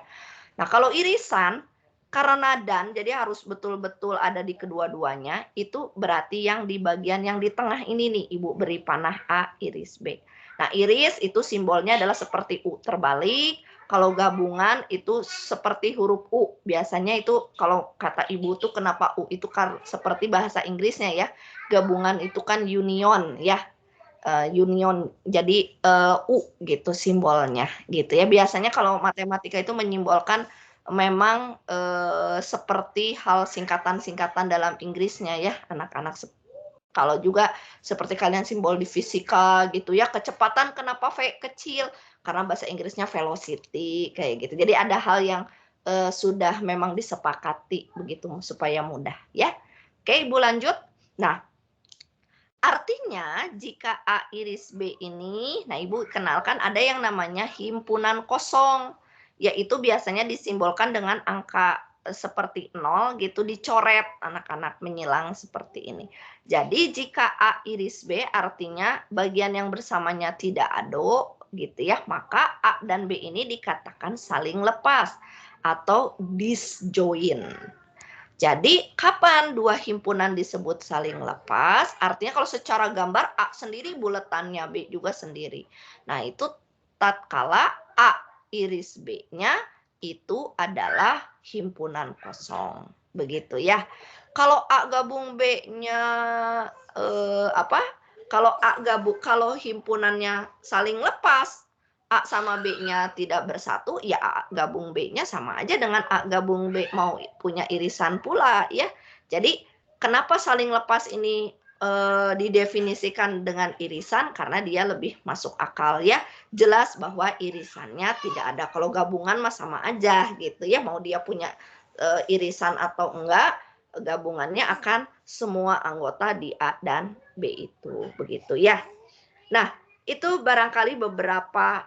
Nah kalau irisan karena dan jadi harus betul-betul ada di kedua-duanya, itu berarti yang di bagian yang di tengah ini nih Ibu beri panah A iris B. Nah iris itu simbolnya adalah seperti U terbalik. Kalau gabungan itu seperti huruf U. Biasanya itu kalau kata Ibu tuh kenapa U itu kan seperti bahasa Inggrisnya ya. Gabungan itu kan union ya. Union. Jadi U gitu simbolnya gitu ya. Biasanya kalau matematika itu menyimbolkan memang seperti hal singkatan-singkatan dalam Inggrisnya ya anak-anak. Kalau juga seperti kalian simbol di fisika gitu ya, kecepatan kenapa V kecil? Karena bahasa Inggrisnya velocity kayak gitu. Jadi ada hal yang sudah memang disepakati begitu supaya mudah ya. Oke, Ibu lanjut. Nah, artinya jika A iris B ini, nah Ibu kenalkan ada yang namanya himpunan kosong, yaitu biasanya disimbolkan dengan angka seperti 0 gitu dicoret anak-anak menyilang seperti ini. Jadi jika A iris B artinya bagian yang bersamanya tidak ada gitu ya, maka A dan B ini dikatakan saling lepas atau disjoin. Jadi kapan dua himpunan disebut saling lepas? Artinya kalau secara gambar A sendiri buletannya, B juga sendiri. Nah itu tatkala A iris B-nya itu adalah himpunan kosong. Begitu ya. Kalau A gabung B-nya kalau himpunannya saling lepas, A sama B-nya tidak bersatu, ya A gabung B-nya sama aja dengan A gabung B mau punya irisan pula ya. Jadi kenapa saling lepas ini didefinisikan dengan irisan? Karena dia lebih masuk akal ya. Jelas bahwa irisannya tidak ada. Kalau gabungan mah sama aja gitu ya. Mau dia punya irisan atau enggak, gabungannya akan semua anggota di A dan B itu. Begitu ya. Nah, itu barangkali beberapa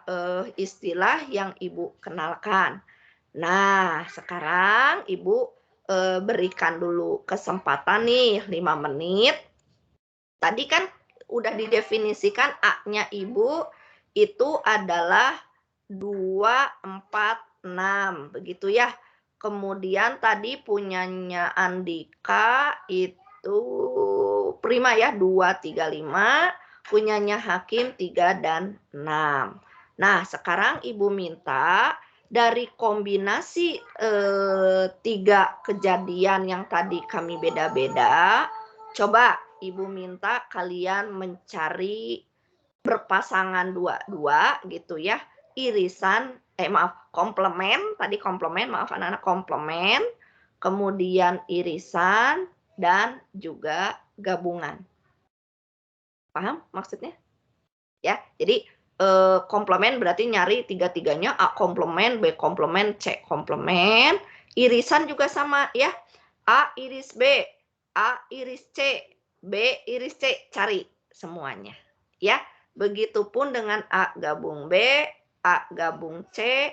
istilah yang Ibu kenalkan. Nah, sekarang Ibu berikan dulu kesempatan nih 5 menit. Tadi kan udah didefinisikan A-nya Ibu itu adalah 2, 4, 6. Begitu ya. Kemudian tadi punyanya Andika itu prima ya 2, 3, 5. Punyanya Hakim 3 dan 6. Nah, sekarang Ibu minta dari kombinasi 3 kejadian yang tadi kami beda-beda, coba Ibu minta kalian mencari berpasangan dua-dua gitu ya, irisan, komplement, tadi komplement, maaf anak-anak, komplement, kemudian irisan, dan juga gabungan. Paham maksudnya? Ya, jadi komplement berarti nyari tiga-tiganya, A komplement, B komplement, C komplement. Irisan juga sama ya. A iris B, A iris C, B iris C, cari semuanya. Ya, begitupun dengan A gabung B, A gabung C,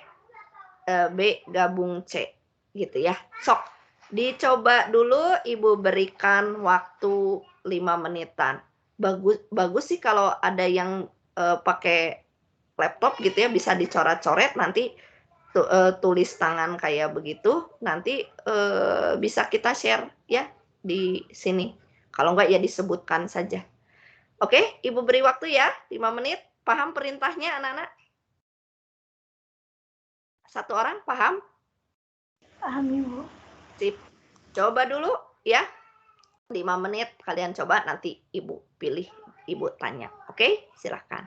B gabung C. Gitu ya. Sok, dicoba dulu Ibu berikan waktu 5 menitan. Bagus sih kalau ada yang pakai laptop gitu ya, bisa dicoret-coret nanti tulis tangan kayak begitu, nanti bisa kita share ya di sini. Kalau enggak ya disebutkan saja. Oke, Ibu beri waktu ya 5 menit. Paham perintahnya anak-anak? Satu orang paham? Paham, Ibu. Sip. Coba dulu ya. 5 menit kalian coba, nanti Ibu pilih, Ibu tanya. Oke, silahkan.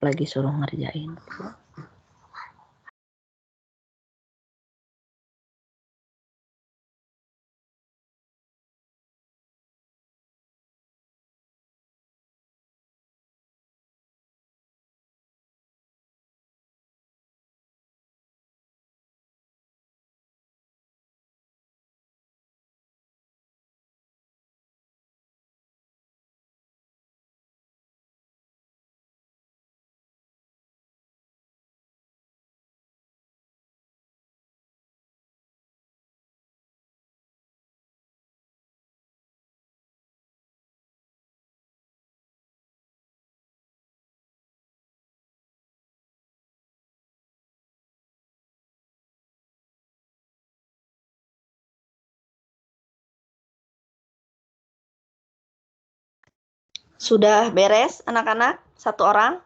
lagi suruh ngerjain. Sudah beres anak-anak? Satu orang?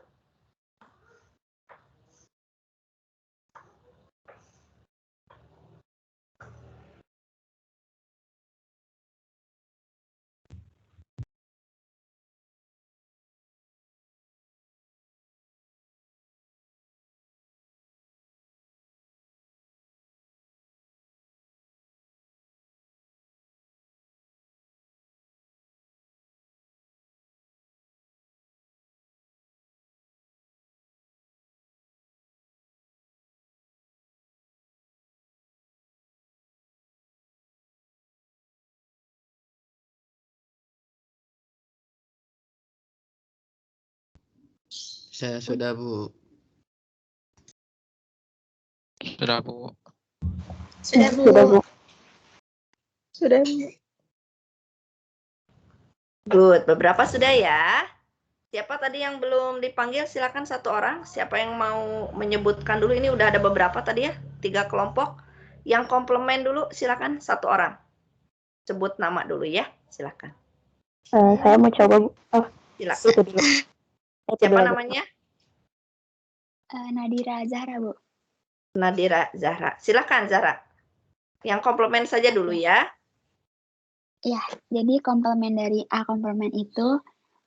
Saya sudah, Bu. Sudah, Bu. Sudah, Bu. Sudah, Bu. Good, beberapa sudah ya. Siapa tadi yang belum dipanggil? Silakan satu orang. Siapa yang mau menyebutkan dulu? Ini udah ada beberapa tadi ya, 3 kelompok. Yang komplement dulu, silakan satu orang. Sebut nama dulu ya, silakan. Saya mau coba, Bu. Oh, Silakan. itu dulu. Siapa namanya? Nadira Zahra, Bu. Nadira Zahra. Silakan Zahra. Yang komplement saja dulu ya. Ya, jadi komplement dari A komplement itu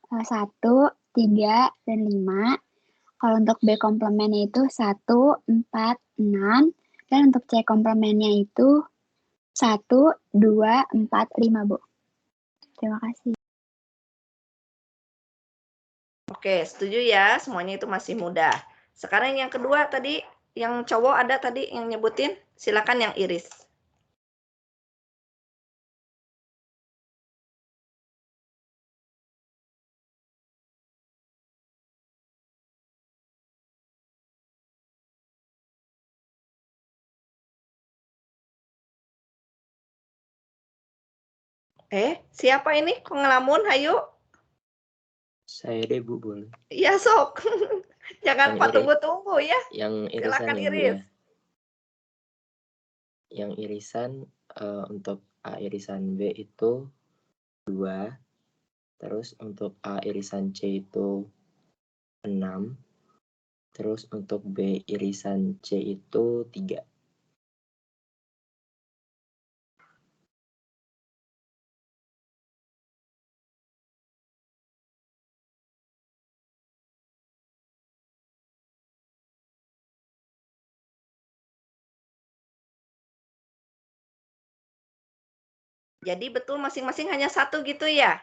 1, 3, dan 5. Kalau untuk B komplemennya itu 1, 4, 6. Dan untuk C komplemennya itu 1, 2, 4, 5, Bu. Terima kasih. Oke, setuju ya. Semuanya itu masih mudah. Sekarang yang kedua tadi, yang cowok ada tadi yang nyebutin. Silakan yang Iris. Siapa ini? Kok ngelamun? Hayu. Saya deh, Bu, boleh. Iya, sok. Jangan Pak tunggu-tunggu ya. Yang irisan Silakan ya, Bu, Iris. ya. Yang irisan untuk A irisan B itu 2. Terus untuk A irisan C itu 6. Terus untuk B irisan C itu 3. Jadi betul masing-masing hanya 1 gitu ya?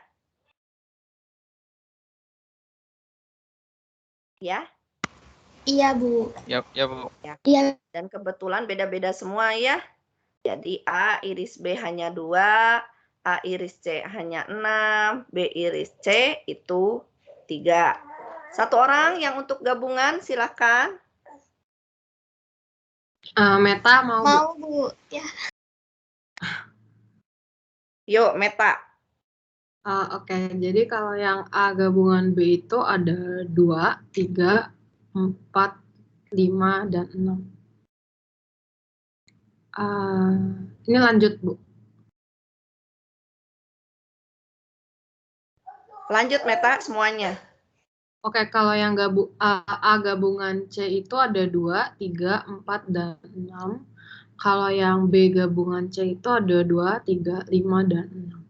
Ya? Iya, Bu. Ya, Bu. Iya. Dan kebetulan beda-beda semua ya. Jadi A iris B hanya 2, A iris C hanya 6, B iris C itu 3. Satu orang yang untuk gabungan silakan. Meta mau, Bu. Mau, Bu. Ya. Yuk, Meta. Oke, jadi kalau yang A gabungan B itu ada 2, 3, 4, 5, dan 6. Ini lanjut, Bu. Lanjut Meta semuanya. Oke, kalau yang A gabungan C itu ada 2, 3, 4, dan 6. Kalau yang B gabungan C itu ada 2, 3, 5, dan 6.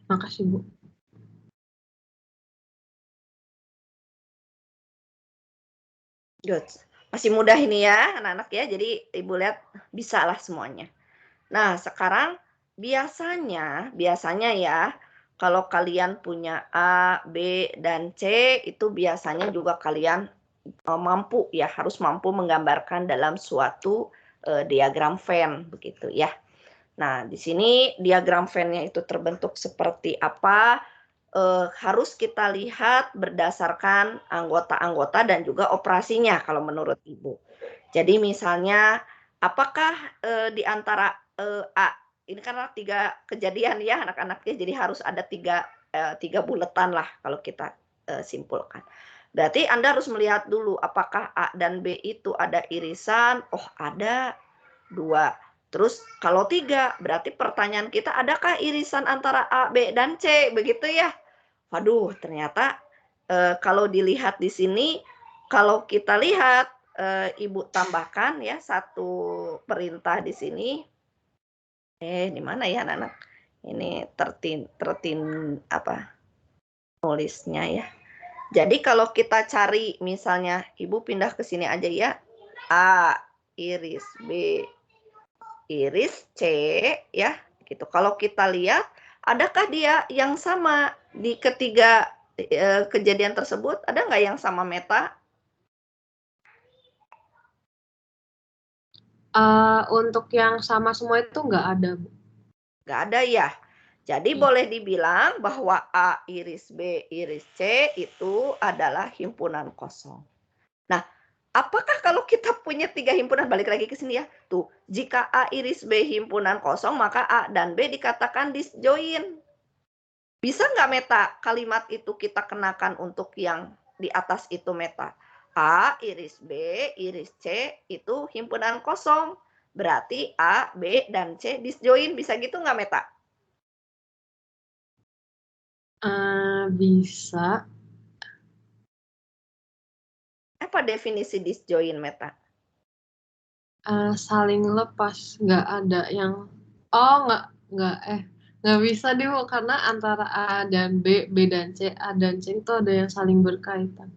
Makasih, Bu. Good. Masih mudah ini ya anak-anak ya, jadi Ibu lihat bisa lah semuanya. Nah sekarang biasanya ya kalau kalian punya A, B, dan C itu biasanya juga kalian mampu ya, harus mampu menggambarkan dalam suatu diagram Venn begitu ya. Nah di sini diagram Venn-nya itu terbentuk seperti apa? Harus kita lihat berdasarkan anggota-anggota dan juga operasinya kalau menurut Ibu. Jadi misalnya apakah di antara A ini karena 3 kejadian ya anak-anaknya, jadi harus ada 3 buletan lah kalau kita simpulkan. Berarti Anda harus melihat dulu apakah A dan B itu ada irisan, oh ada 2. Terus kalau 3 berarti pertanyaan kita adakah irisan antara A, B, dan C begitu ya? Waduh ternyata kalau dilihat di sini, kalau kita lihat Ibu tambahkan ya satu perintah di sini. Di mana ya anak-anak? Ini tertin apa? Nulisnya ya. Jadi kalau kita cari misalnya Ibu pindah ke sini aja ya. A iris B iris C ya gitu. Kalau kita lihat adakah dia yang sama di ketiga kejadian tersebut? Ada nggak yang sama meta? Untuk yang sama semua itu nggak ada, Bu. Nggak ada ya. Jadi boleh dibilang bahwa A iris B iris C itu adalah himpunan kosong. Nah, apakah kalau kita punya 3 himpunan, balik lagi ke sini ya. Tuh, jika A iris B himpunan kosong, maka A dan B dikatakan disjoin. Bisa nggak meta kalimat itu kita kenakan untuk yang di atas itu meta? A iris B iris C itu himpunan kosong. Berarti A, B, dan C disjoin. Bisa gitu nggak meta? Bisa. Apa definisi disjoin meta? Saling lepas, nggak ada yang nggak bisa deh Bu, karena antara A dan B, B dan C, A dan C itu ada yang saling berkaitan.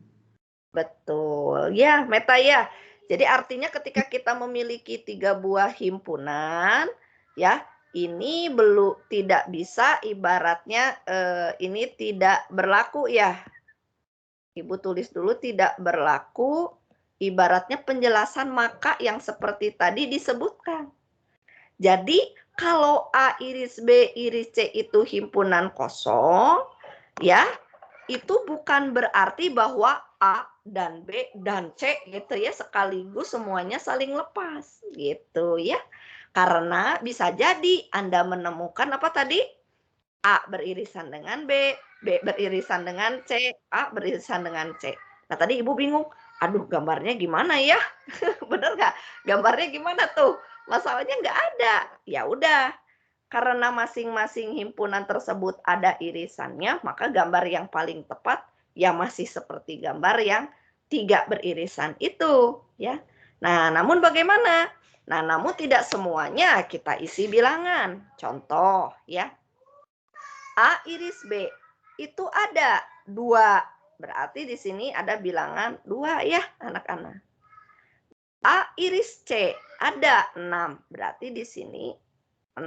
Betul, ya meta ya. Jadi artinya ketika kita memiliki 3 buah himpunan, ya ini tidak bisa ibaratnya ini tidak berlaku ya. Ibu tulis dulu tidak berlaku, ibaratnya penjelasan maka yang seperti tadi disebutkan. Jadi kalau A iris B iris C itu himpunan kosong, ya itu bukan berarti bahwa A dan B dan C gitu ya sekaligus semuanya saling lepas gitu ya. Karena bisa jadi Anda menemukan apa tadi? A beririsan dengan B, B beririsan dengan C, A beririsan dengan C. Nah tadi Ibu bingung, aduh gambarnya gimana ya? Bener nggak? Gambarnya gimana tuh? Masalahnya nggak ada. Ya udah, karena masing-masing himpunan tersebut ada irisannya, maka gambar yang paling tepat ya masih seperti gambar yang 3 beririsan itu, ya. Nah, namun bagaimana? Nah, namun tidak semuanya kita isi bilangan. Contoh, ya. A iris B itu ada 2. Berarti di sini ada bilangan 2 ya, anak-anak. A iris C ada 6. Berarti di sini 6.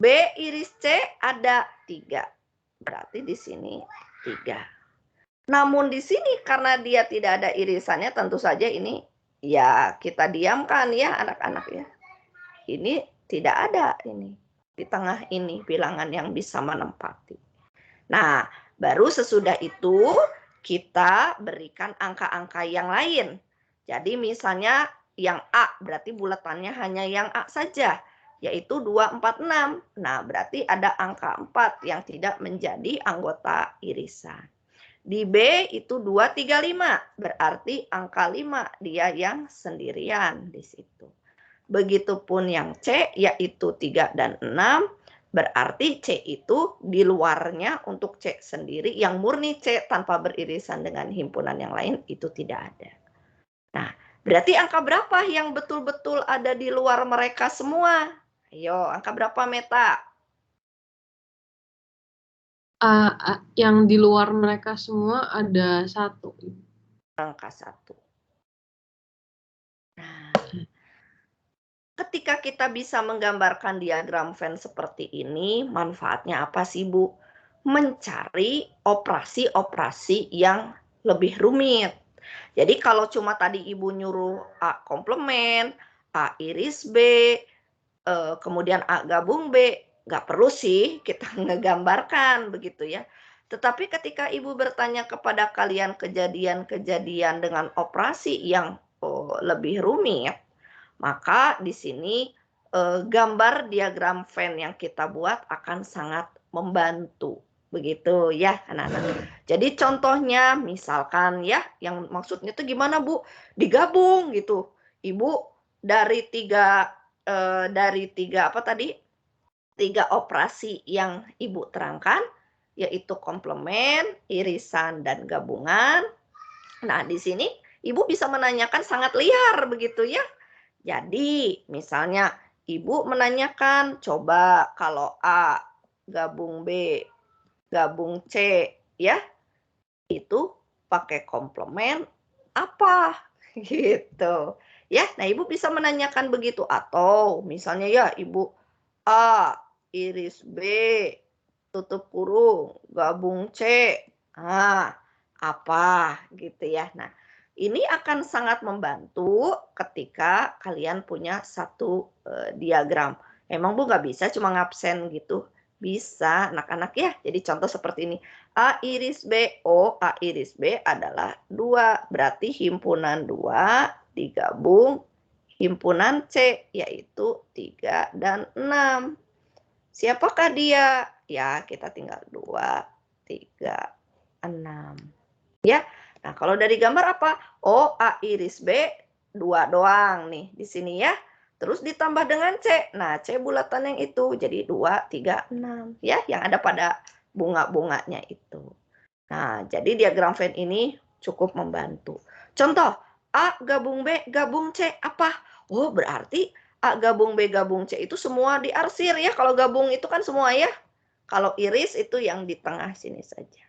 B iris C ada 3. Berarti di sini 3. Namun di sini karena dia tidak ada irisannya, tentu saja ini ya kita diamkan ya anak-anak ya. Ini tidak ada ini. Di tengah ini bilangan yang bisa menempati. Nah, baru sesudah itu kita berikan angka-angka yang lain. Jadi misalnya yang A berarti buletannya hanya yang A saja, yaitu 2, 4, 6. Nah, berarti ada angka 4 yang tidak menjadi anggota irisan. Di B itu 2, 3, 5. Berarti angka 5 dia yang sendirian di situ. Begitupun yang C yaitu 3 dan 6. Berarti C itu di luarnya untuk C sendiri. Yang murni C tanpa beririsan dengan himpunan yang lain itu tidak ada. Nah, berarti angka berapa yang betul-betul ada di luar mereka semua? Ayo, angka berapa meta? yang di luar mereka semua ada 1. Angka 1. Nah, ketika kita bisa menggambarkan diagram Venn seperti ini, manfaatnya apa sih, Bu? Mencari operasi-operasi yang lebih rumit. Jadi kalau cuma tadi Ibu nyuruh A komplement, A iris B, kemudian A gabung B, nggak perlu sih kita ngegambarkan begitu ya. Tetapi ketika Ibu bertanya kepada kalian kejadian-kejadian dengan operasi yang lebih rumit, maka di sini gambar diagram Venn yang kita buat akan sangat membantu. Begitu ya anak-anak. Jadi contohnya misalkan ya, yang maksudnya itu gimana Bu? Digabung gitu. Ibu dari tiga apa tadi? 3 operasi yang Ibu terangkan, yaitu komplement, irisan, dan gabungan. Nah, di sini Ibu bisa menanyakan sangat liar begitu ya. Jadi, misalnya Ibu menanyakan, coba kalau A gabung B gabung C ya, itu pakai komplement apa? Gitu. Ya, nah Ibu bisa menanyakan begitu. Atau misalnya ya Ibu A iris B tutup kurung gabung C. Nah, apa gitu ya. Nah, ini akan sangat membantu ketika kalian punya satu diagram. Emang Bu nggak bisa cuma ngabsen gitu? Bisa anak-anak ya. Jadi contoh seperti ini. A iris B, A iris B adalah 2. Berarti himpunan 2 digabung himpunan C, yaitu 3 dan 6. Siapakah dia? Ya, kita tinggal 2, 3, 6. Ya, nah kalau dari gambar apa? A iris B 2 doang nih di sini ya. Terus ditambah dengan C. Nah, C bulatan yang itu. Jadi 2, 3, 6. Ya, yang ada pada bunga-bunganya itu. Nah, jadi diagram Venn ini cukup membantu. Contoh, A gabung B gabung C apa? Oh, berarti A gabung B gabung C itu semua diarsir ya. Kalau gabung itu kan semua ya. Kalau iris itu yang di tengah sini saja.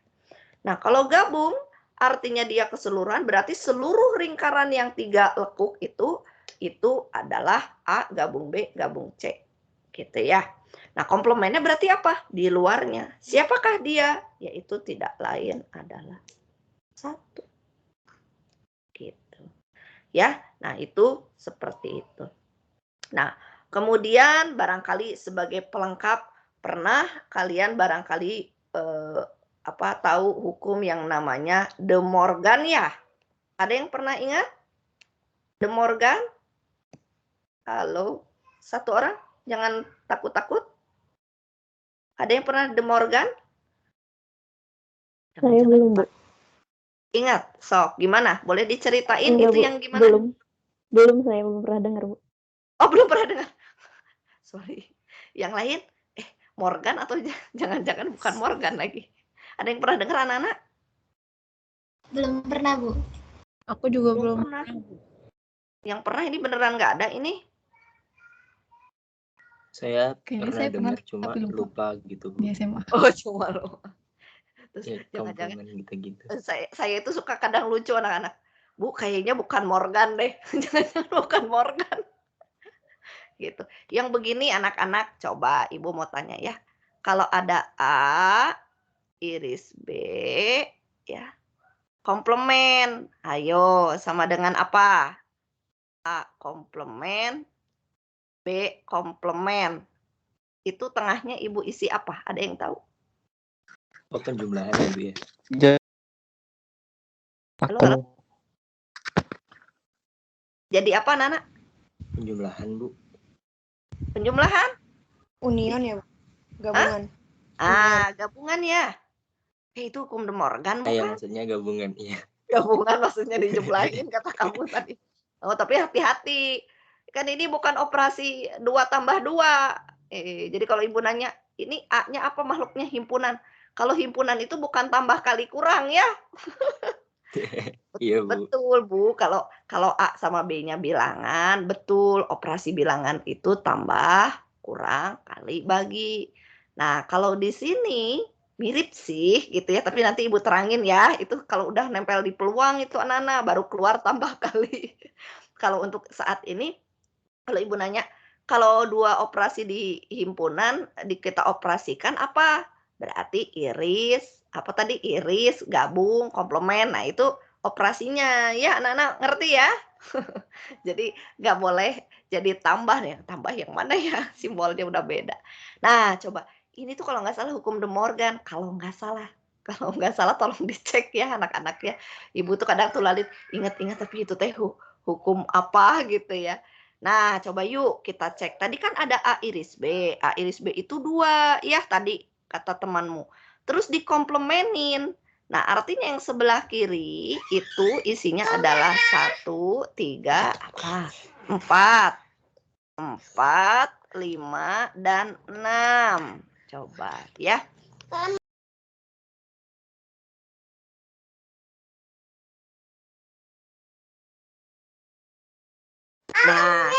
Nah, kalau gabung artinya dia keseluruhan, berarti seluruh lingkaran yang 3 lekuk itu adalah A gabung B gabung C. Gitu ya. Nah, komplemennya berarti apa? Di luarnya. Siapakah dia? Yaitu tidak lain adalah 1. Gitu. Ya. Nah, itu seperti itu. Nah, kemudian barangkali sebagai pelengkap, pernah kalian barangkali tahu hukum yang namanya De Morgan ya? Ada yang pernah ingat? De Morgan? Halo, 1 orang? Jangan takut-takut. Ada yang pernah De Morgan? Saya belum, Bu. Ingat, sok gimana? Boleh diceritain Enggak, itu Bu. yang gimana? Belum, saya belum pernah dengar, Bu. Oh, belum pernah dengar. Sorry. Yang lain? Morgan atau jangan-jangan bukan Morgan lagi. Ada yang pernah dengar anak-anak? Belum pernah, Bu. Aku juga belum pernah. Yang pernah ini beneran nggak ada ini? Saya Kayaknya pernah saya dengar pernah, cuma tapi lupa. lupa gitu, Bu. di SMA. Oh, cuma lupa. Terus Ya, jangan-jangan komplement gitu-gitu. saya itu suka kadang lucu anak-anak. Bu, kayaknya bukan Morgan deh. Jangan-jangan bukan Morgan. Gitu. Yang begini anak-anak, coba Ibu mau tanya ya. Kalau ada A iris B ya. Komplement. Ayo, sama dengan apa? A komplement, B komplement. Itu tengahnya Ibu isi apa? Ada yang tahu? Oh, penjumlahan ya, Bu ya? Halo. Jadi apa, Nana? Penjumlahan, Bu. Penjumlahan? Union ya, Bu? Gabungan. Gabungan ya. Itu hukum De Morgan Iya, bukan? maksudnya gabungan, iya. Gabungan maksudnya dijumlahin kata kamu tadi. Oh, tapi hati-hati. Kan ini bukan operasi 2 tambah 2. Jadi kalau Ibu nanya, ini A-nya apa makhluknya? Himpunan. Kalau himpunan itu bukan tambah kali kurang ya. Iya, Bu. Betul, Bu. Kalau A sama B-nya bilangan, betul. Operasi bilangan itu tambah, kurang, kali, bagi. Nah, kalau di sini mirip sih gitu ya, tapi nanti Ibu terangin ya, itu kalau udah nempel di peluang itu anak-anak baru keluar tambah kali. Kalau untuk saat ini, kalau Ibu nanya, kalau 2 operasi di himpunan, kita operasikan apa? Berarti iris, apa tadi, iris, gabung, komplement, nah itu operasinya, ya anak-anak ngerti ya? Jadi nggak boleh jadi tambah nih, tambah yang mana ya, simbolnya udah beda. Nah coba, ini tuh kalau nggak salah hukum De Morgan, kalau nggak salah. Kalau nggak salah tolong dicek ya anak-anak ya. Ibu tuh kadang tuh lalit, ingat-ingat tapi itu teh hukum apa gitu ya. Nah, coba yuk kita cek. Tadi kan ada A iris B. A iris B itu 2 ya tadi kata temanmu. Terus dikomplemenin. Nah, artinya yang sebelah kiri itu isinya adalah 1, 3, apa? 4. 4, 5, dan 6. Coba ya. Nah,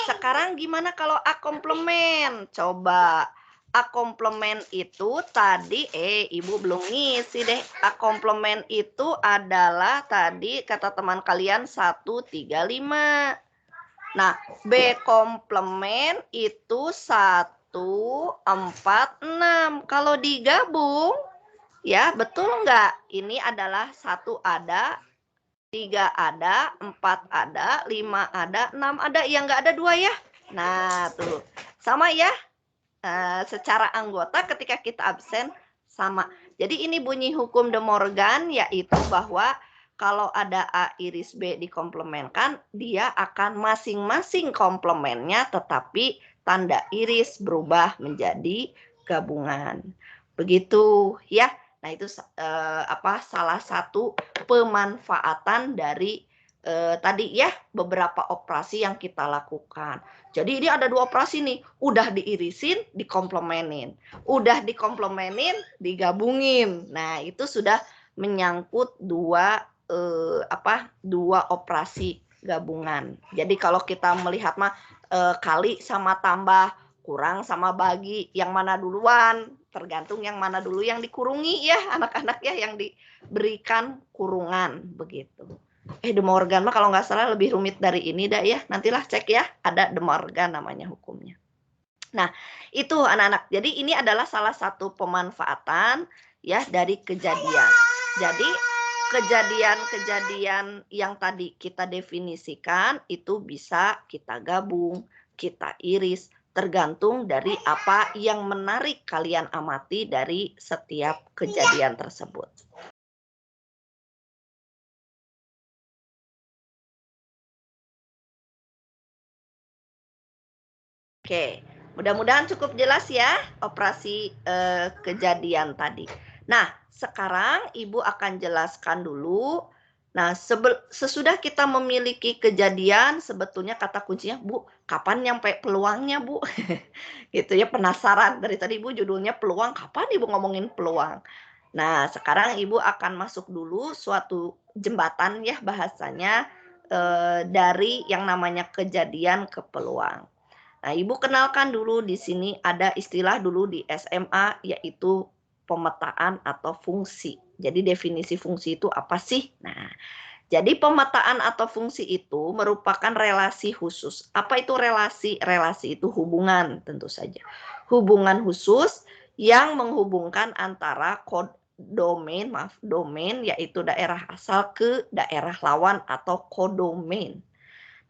sekarang gimana kalau A komplement? Coba. A komplement itu tadi, Ibu belum ngisi deh. A komplement itu adalah tadi kata teman kalian 1, 3, 5. Nah, B komplement itu 1, 4, 6. Kalau digabung, ya betul nggak? Ini adalah 1 ada, 3 ada, 4 ada, 5 ada, 6 ada, yang nggak ada 2 ya. Nah, tuh. Sama ya. Secara anggota ketika kita absen sama. Jadi ini bunyi hukum De Morgan, yaitu bahwa kalau ada A iris B dikomplementkan, dia akan masing-masing komplemennya tetapi tanda iris berubah menjadi gabungan. Begitu ya. Nah, itu salah satu pemanfaatan dari tadi ya beberapa operasi yang kita lakukan. Jadi ini ada 2 operasi nih, udah diirisin, dikomplemenin. Udah dikomplemenin, digabungin. Nah, itu sudah menyangkut 2 operasi gabungan. Jadi kalau kita melihat mah kali sama tambah, kurang sama bagi, yang mana duluan? Tergantung yang mana dulu yang dikurungi ya, anak-anak ya, yang diberikan kurungan begitu. De Morgan mah kalau nggak salah lebih rumit dari ini dah ya. Nantilah cek ya, ada De Morgan namanya hukumnya. Nah, itu anak-anak. Jadi ini adalah salah satu pemanfaatan ya dari kejadian. Jadi kejadian-kejadian yang tadi kita definisikan itu bisa kita gabung, kita iris, tergantung dari apa yang menarik kalian amati dari setiap kejadian tersebut. Oke, mudah-mudahan cukup jelas ya operasi kejadian tadi. Nah, sekarang Ibu akan jelaskan dulu. Nah, sesudah kita memiliki kejadian, sebetulnya kata kuncinya, Bu, kapan nyampe peluangnya, Bu? Gitu ya, penasaran. Dari tadi Ibu judulnya peluang, kapan Ibu ngomongin peluang? Nah, sekarang Ibu akan masuk dulu suatu jembatan ya bahasanya dari yang namanya kejadian ke peluang. Nah, Ibu kenalkan dulu di sini ada istilah dulu di SMA yaitu pemetaan atau fungsi. Jadi definisi fungsi itu apa sih? Nah, jadi pemetaan atau fungsi itu merupakan relasi khusus. Apa itu relasi? Relasi itu hubungan tentu saja. Hubungan khusus yang menghubungkan antara domain yaitu daerah asal ke daerah lawan atau kodomain.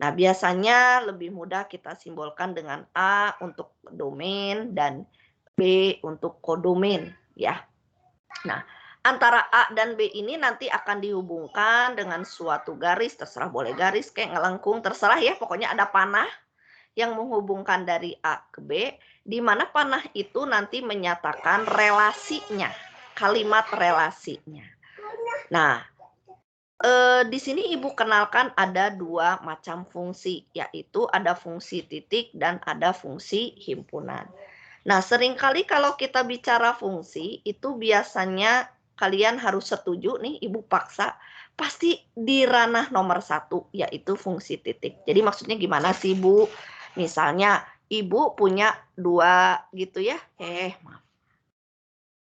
Nah, biasanya lebih mudah kita simbolkan dengan A untuk domain dan B untuk kodomain ya. Nah, antara A dan B ini nanti akan dihubungkan dengan suatu garis, terserah boleh garis kayak ngelengkung, terserah ya, pokoknya ada panah yang menghubungkan dari A ke B, di mana panah itu nanti menyatakan relasinya, kalimat relasinya. Nah, di sini Ibu kenalkan ada 2 macam fungsi, yaitu ada fungsi titik dan ada fungsi himpunan. Nah, seringkali kalau kita bicara fungsi, itu biasanya kalian harus setuju nih, Ibu paksa, pasti di ranah nomor 1, yaitu fungsi titik. Jadi maksudnya gimana sih, Bu? Misalnya, Ibu punya 2 gitu ya, maaf.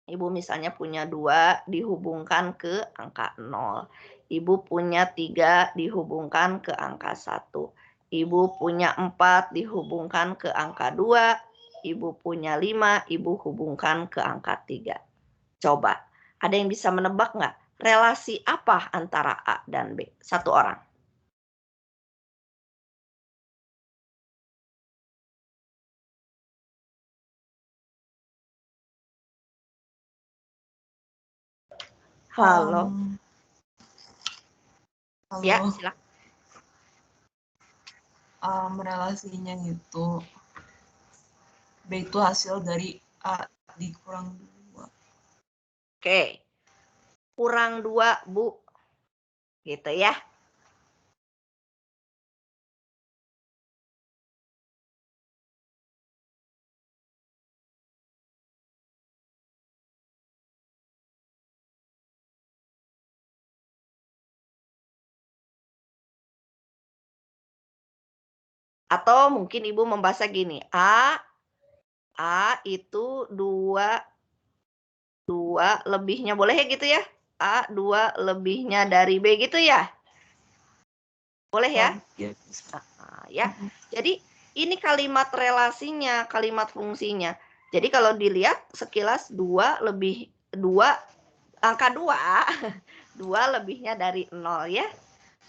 Ibu misalnya punya 2 dihubungkan ke angka 0. Ibu punya 3 dihubungkan ke angka 1. Ibu punya 4 dihubungkan ke angka 2. Ibu punya 5, ibu hubungkan ke angka 3. Coba, ada yang bisa menebak nggak? Relasi apa antara A dan B? Satu orang. Halo. Halo. Ya, silakan. Relasinya itu B itu hasil dari A dikurang 2. Oke. Kurang 2, Bu. Gitu ya. Atau mungkin Ibu membaca gini, A itu 2 lebihnya, boleh ya gitu ya? A 2 lebihnya dari B gitu ya? Boleh ya? Ya. Jadi ini kalimat relasinya, kalimat fungsinya. Jadi kalau dilihat sekilas 2 angka 2 2 lebihnya dari 0 ya.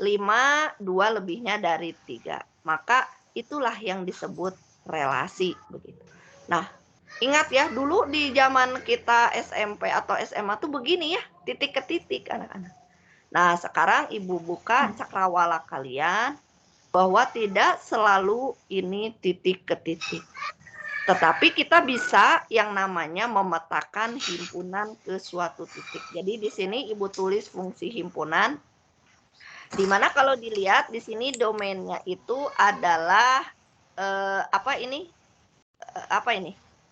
5 2 lebihnya dari 3. Maka itulah yang disebut relasi begitu. Nah, ingat ya, dulu di zaman kita SMP atau SMA tuh begini ya, titik ke titik anak-anak. Nah, sekarang Ibu buka cakrawala kalian bahwa tidak selalu ini titik ke titik. Tetapi kita bisa yang namanya memetakan himpunan ke suatu titik. Jadi di sini Ibu tulis fungsi himpunan. Di mana kalau dilihat di sini domainnya itu adalah apa ini?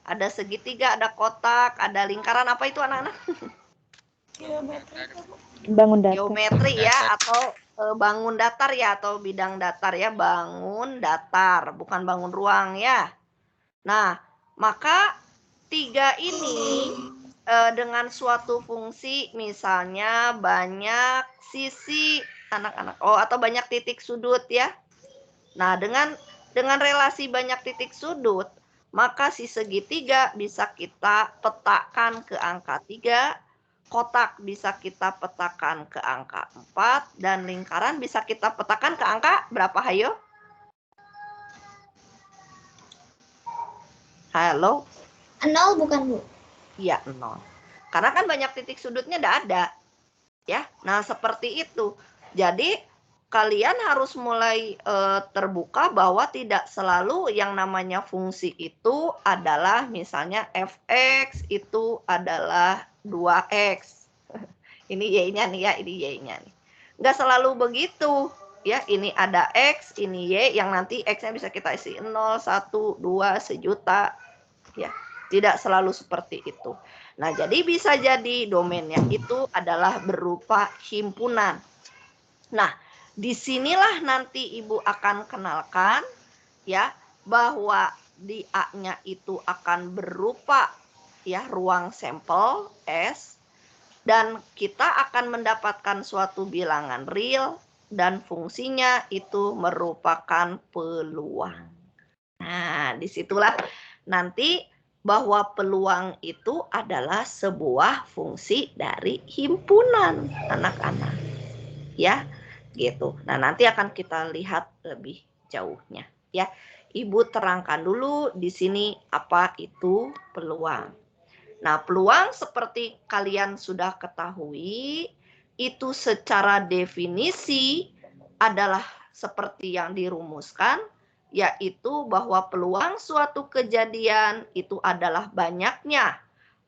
Ada segitiga, ada kotak, ada lingkaran, apa itu anak-anak? Bangun datar. Geometri ya, atau bangun datar ya, atau bidang datar ya, bangun datar, bukan bangun ruang ya. Nah, maka 3 ini dengan suatu fungsi, misalnya banyak sisi anak-anak, atau banyak titik sudut ya. Nah, dengan relasi banyak titik sudut, maka si segitiga bisa kita petakan ke angka 3, kotak bisa kita petakan ke angka 4, dan lingkaran bisa kita petakan ke angka berapa, hayo? Halo? 0 bukan, Bu? Iya, 0. Karena kan banyak titik sudutnya tidak ada. Ya, nah seperti itu. Jadi kalian harus mulai terbuka bahwa tidak selalu yang namanya fungsi itu adalah misalnya fx itu adalah 2x. Ini y-nya nih ya, ini y-nya nih. Nggak selalu begitu. Ya, ini ada x, ini y, yang nanti x-nya bisa kita isi 0, 1, 2, sejuta. Ya, tidak selalu seperti itu. Nah, jadi bisa jadi domainnya itu adalah berupa himpunan. Nah, disinilah nanti Ibu akan kenalkan ya bahwa di A-nya itu akan berupa ya ruang sampel S, dan kita akan mendapatkan suatu bilangan real dan fungsinya itu merupakan peluang. Nah, disitulah nanti bahwa peluang itu adalah sebuah fungsi dari himpunan anak-anak. Ya, gitu. Nah, nanti akan kita lihat lebih jauhnya, ya. Ibu terangkan dulu di sini apa itu peluang. Nah, peluang seperti kalian sudah ketahui, itu secara definisi adalah seperti yang dirumuskan, yaitu bahwa peluang suatu kejadian itu adalah banyaknya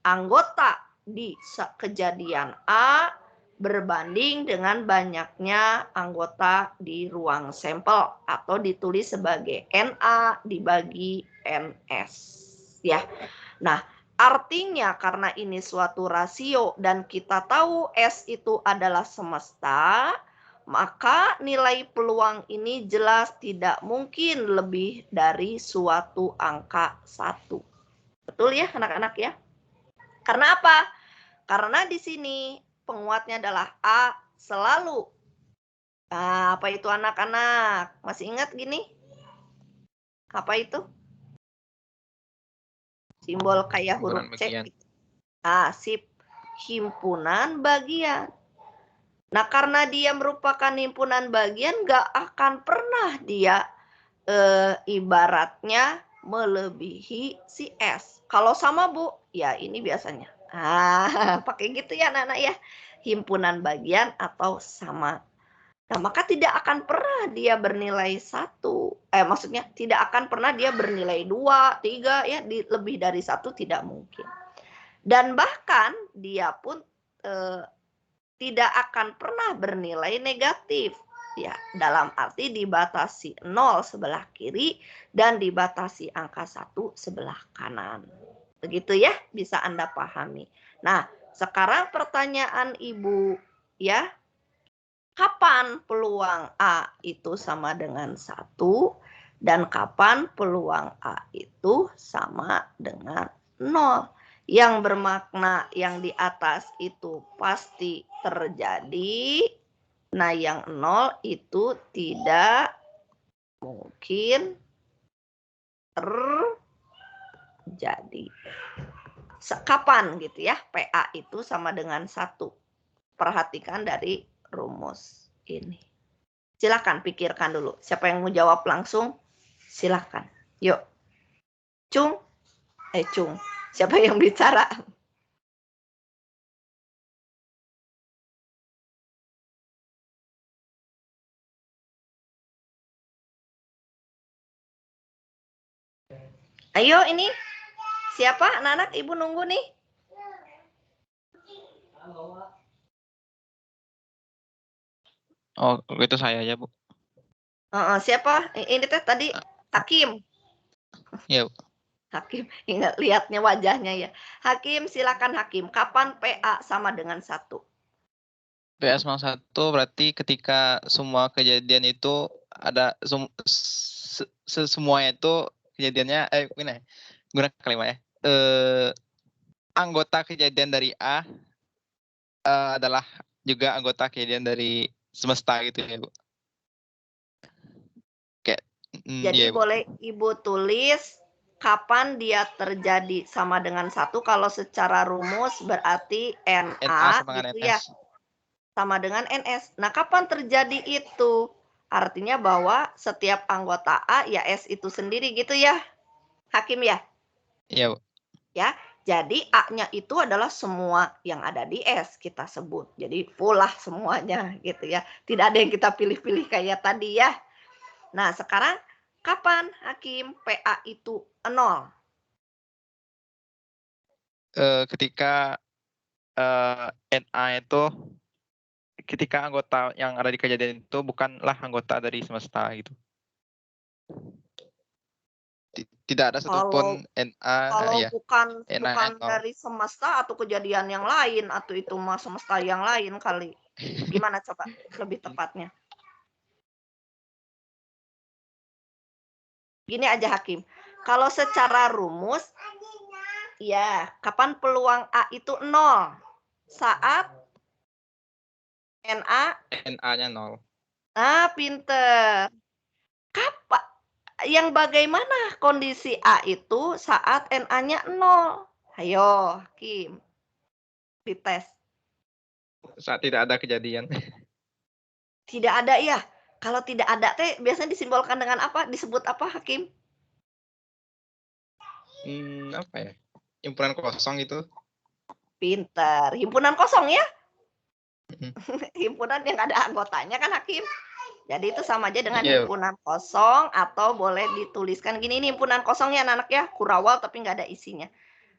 anggota di kejadian A berbanding dengan banyaknya anggota di ruang sampel, atau ditulis sebagai NA dibagi NS. Ya. Nah, artinya karena ini suatu rasio dan kita tahu S itu adalah semesta, maka nilai peluang ini jelas tidak mungkin lebih dari suatu angka 1. Betul ya anak-anak ya? Karena apa? Karena di sini penguatnya adalah A selalu. Apa itu anak-anak? Masih ingat gini? Apa itu? Simbol kayak huruf Himpunan C. bagian. Sip. Himpunan bagian. Nah, karena dia merupakan himpunan bagian, nggak akan pernah dia ibaratnya melebihi si S. Kalau sama, Bu, ya ini biasanya. Pakai gitu ya anak-anak ya. Himpunan bagian atau sama. Nah, maka tidak akan pernah dia bernilai 1. Maksudnya tidak akan pernah dia bernilai 2, 3, ya, lebih dari 1 tidak mungkin. Dan bahkan dia pun tidak akan pernah bernilai negatif. Ya, dalam arti dibatasi 0 sebelah kiri dan dibatasi angka 1 sebelah kanan. Begitu ya, bisa Anda pahami. Nah, sekarang pertanyaan Ibu ya. Kapan peluang A itu sama dengan 1 dan kapan peluang A itu sama dengan 0? Yang bermakna yang di atas itu pasti terjadi. Nah, yang 0 itu tidak mungkin terjadi. Kapan gitu ya, PA itu sama dengan 1. Perhatikan dari rumus ini. Silakan pikirkan dulu. Siapa yang mau jawab langsung? Silakan. Yuk. Cung. Siapa yang bicara? Ayo ini. Siapa anak-anak? Ibu nunggu nih. Oh, itu saya aja, Bu. Siapa? Ini tadi Hakim. Iya, Bu. Hakim, ingat lihatnya wajahnya ya. Hakim, silakan Hakim. Kapan PA sama dengan 1? PA sama 1 berarti ketika semua kejadian itu ada semuanya itu kejadiannya ini guna kalimat ya. Anggota kejadian dari A adalah juga anggota kejadian dari semesta gitu ya, Bu. Kayak jadi iya, Bu. boleh Ibu tulis kapan dia terjadi sama dengan 1. Kalau secara rumus berarti NA sama dengan gitu ya. NS. Sama dengan NS. Nah, kapan terjadi itu? Artinya bahwa setiap anggota A ya S itu sendiri gitu ya. Hakim ya? Iya, Bu. Ya. Jadi A-nya itu adalah semua yang ada di S kita sebut. Jadi full lah semuanya gitu ya. Tidak ada yang kita pilih-pilih kayak tadi ya. Nah, sekarang kapan Hakim PA itu 0? Ketika NA itu ketika anggota yang ada di kejadian itu bukanlah anggota dari semesta gitu. Tidak ada satupun NA kalau ya. bukan NA dari semesta atau kejadian yang lain atau itu mah semesta yang lain kali. Gimana coba lebih tepatnya? Gini aja Hakim. Kalau secara rumus ya, kapan peluang A itu 0? Saat NA-nya 0. Pinter. Kapan? Yang bagaimana kondisi A itu saat NA-nya 0? Ayo, Hakim. Dites. Saat tidak ada kejadian. Tidak ada ya. Kalau tidak ada teh biasanya disimbolkan dengan apa? Disebut apa, Hakim? Apa ya? Himpunan kosong itu. Pinter. Himpunan kosong ya? Himpunan yang ada anggotanya kan, Hakim? Jadi itu sama aja dengan himpunan kosong atau boleh dituliskan gini, ini himpunan kosong ya anak-anak ya, kurawal tapi nggak ada isinya.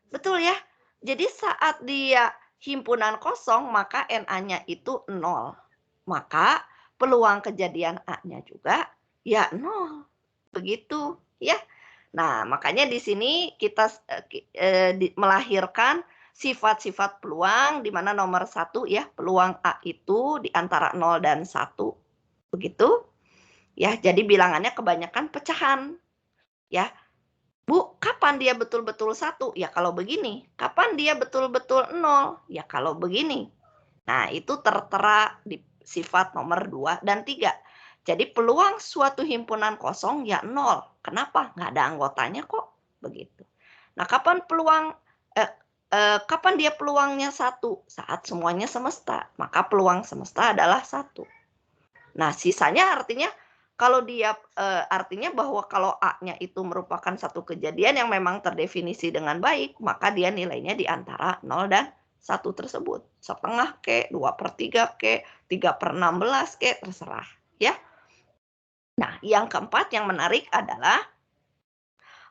Betul ya? Jadi saat dia himpunan kosong maka NA-nya itu 0. Maka peluang kejadian A-nya juga ya 0. Begitu ya. Nah, makanya di sini kita melahirkan sifat-sifat peluang di mana nomor 1 ya, peluang A itu di antara 0 dan 1. Begitu. Ya, jadi bilangannya kebanyakan pecahan. Ya. Bu, kapan dia betul-betul 1? Ya kalau begini. Kapan dia betul-betul 0? Ya kalau begini. Nah, itu tertera di sifat nomor 2 dan 3. Jadi peluang suatu himpunan kosong ya 0. Kenapa? Nggak ada anggotanya kok. Begitu. Nah, kapan dia peluangnya 1? Saat semuanya semesta. Maka peluang semesta adalah 1. Nah, sisanya artinya kalau dia artinya bahwa kalau A-nya itu merupakan satu kejadian yang memang terdefinisi dengan baik, maka dia nilainya di antara 0 dan 1 tersebut. Setengah ke, 2/3 ke, 3/16 ke, terserah. Ya. Nah, yang keempat yang menarik adalah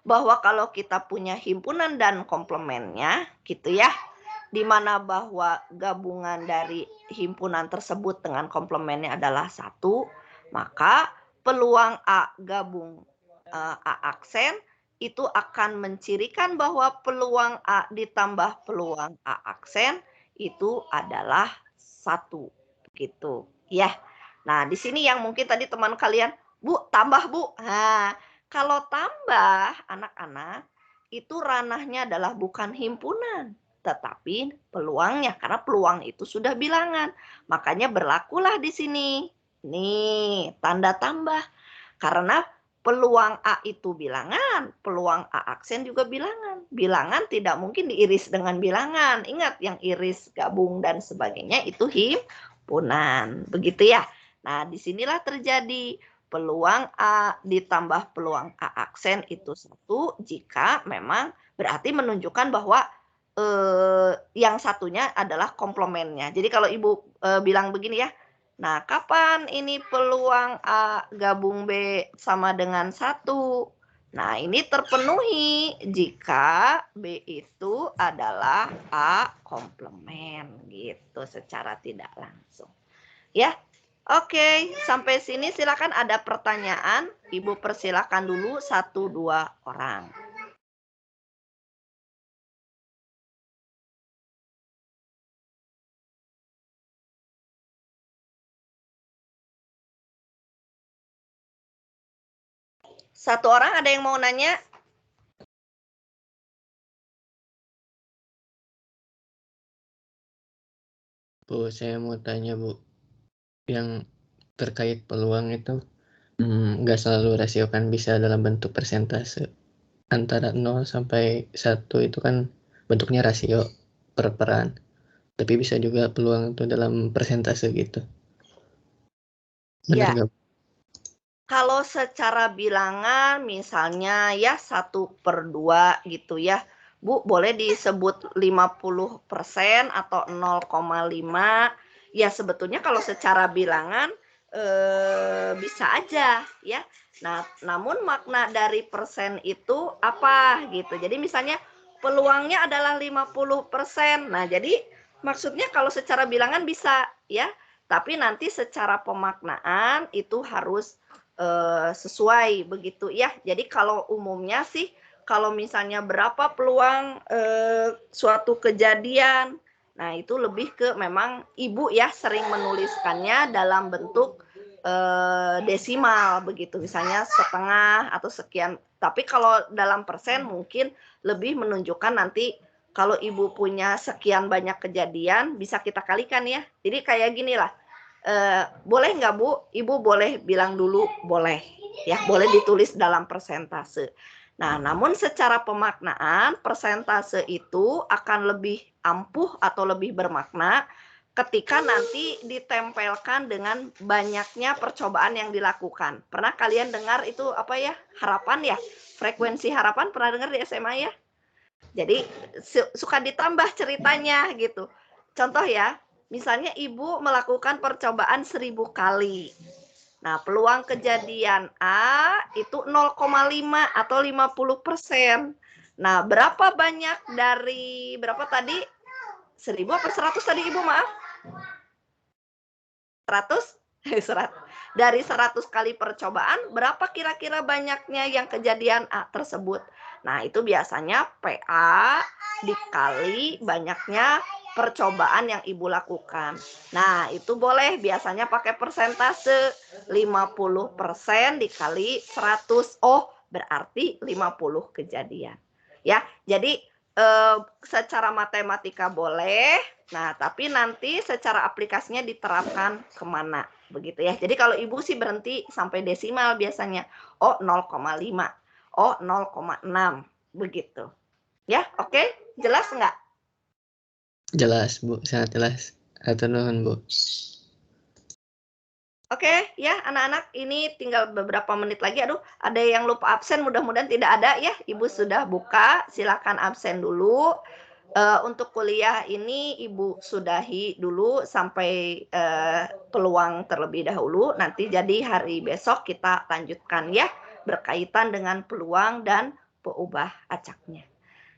bahwa kalau kita punya himpunan dan komplemennya, gitu ya, di mana bahwa gabungan dari himpunan tersebut dengan komplemennya adalah 1, maka peluang A gabung A aksen itu akan mencirikan bahwa peluang A ditambah peluang A aksen itu adalah 1. Gitu, ya. Nah, di sini yang mungkin tadi teman kalian, Bu, tambah Bu. Nah, kalau tambah anak-anak itu ranahnya adalah bukan himpunan, tetapi peluangnya, karena peluang itu sudah bilangan. Makanya berlakulah di sini. Nih, tanda tambah. Karena peluang A itu bilangan, peluang A aksen juga bilangan. Bilangan tidak mungkin diiris dengan bilangan. Ingat, yang iris, gabung, dan sebagainya itu himpunan. Begitu ya. Nah, disinilah terjadi peluang A ditambah peluang A aksen itu 1 jika memang berarti menunjukkan bahwa yang satunya adalah komplemennya. Jadi kalau Ibu bilang begini ya, nah kapan ini peluang A gabung B sama dengan 1? Nah ini terpenuhi jika B itu adalah A komplemen gitu secara tidak langsung. Ya, oke, sampai sini silakan ada pertanyaan. Ibu persilakan dulu 1-2 orang. Satu orang ada yang mau nanya? Bu, saya mau tanya Bu, yang terkait peluang itu nggak selalu rasio kan bisa dalam bentuk persentase. Antara 0 sampai 1 itu kan bentuknya rasio per peran. Tapi bisa juga peluang itu dalam persentase gitu. Benar Ya. nggak? Kalau secara bilangan misalnya ya 1/2 gitu ya. Bu, boleh disebut 50% atau 0,5. Ya sebetulnya kalau secara bilangan bisa aja ya. Nah, namun makna dari persen itu apa gitu. Jadi misalnya peluangnya adalah 50%. Nah, jadi maksudnya kalau secara bilangan bisa ya. Tapi nanti secara pemaknaan itu harus sesuai begitu ya. Jadi kalau umumnya sih kalau misalnya berapa peluang suatu kejadian, nah itu lebih ke memang ibu ya sering menuliskannya dalam bentuk desimal begitu, misalnya setengah atau sekian. Tapi kalau dalam persen mungkin lebih menunjukkan nanti kalau ibu punya sekian banyak kejadian bisa kita kalikan ya. Jadi kayak gini lah. Boleh nggak Bu? Ibu boleh bilang dulu boleh. Ya, boleh ditulis dalam persentase. Nah, namun secara pemaknaan persentase itu akan lebih ampuh atau lebih bermakna ketika nanti ditempelkan dengan banyaknya percobaan yang dilakukan. Pernah kalian dengar itu apa ya? Harapan ya? Frekuensi harapan pernah dengar di SMA ya? Jadi suka ditambah ceritanya gitu. Contoh ya, misalnya ibu melakukan percobaan 1000 kali. Nah, peluang kejadian A itu 0,5 atau 50%. Nah, berapa banyak dari berapa tadi? 1000 apa 100 tadi Ibu, maaf? 100? 100. Dari 100 kali percobaan, berapa kira-kira banyaknya yang kejadian A tersebut? Nah, itu biasanya PA dikali banyaknya percobaan yang Ibu lakukan. Nah, itu boleh biasanya pakai persentase 50% dikali 100. Oh, berarti 50 kejadian. Ya, jadi secara matematika boleh, nah tapi nanti secara aplikasinya diterapkan kemana, begitu ya. Jadi kalau ibu sih berhenti sampai desimal biasanya, oh 0,5, oh 0,6, begitu. Ya, oke, jelas nggak? Jelas, Bu. Sangat jelas. Hatur nuhun, Bu. Oke, ya anak-anak, ini tinggal beberapa menit lagi. Aduh, ada yang lupa absen, mudah-mudahan tidak ada ya. Ibu sudah buka, silakan absen dulu. Untuk kuliah ini Ibu sudahi dulu sampai peluang terlebih dahulu. Nanti jadi hari besok kita lanjutkan ya, berkaitan dengan peluang dan peubah acaknya.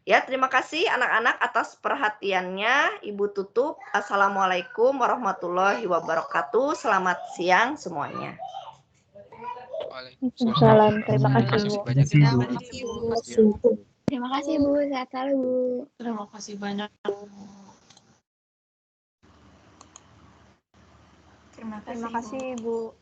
Ya, terima kasih anak-anak atas perhatiannya. Ibu tutup. Assalamualaikum warahmatullahi wabarakatuh. Selamat siang semuanya. Waalaikumsalam. Terima kasih, Bu. Terima kasih, Bu. Terima kasih Bu, sehat selalu Bu. Terima kasih banyak. Terima Terima kasih, Bu.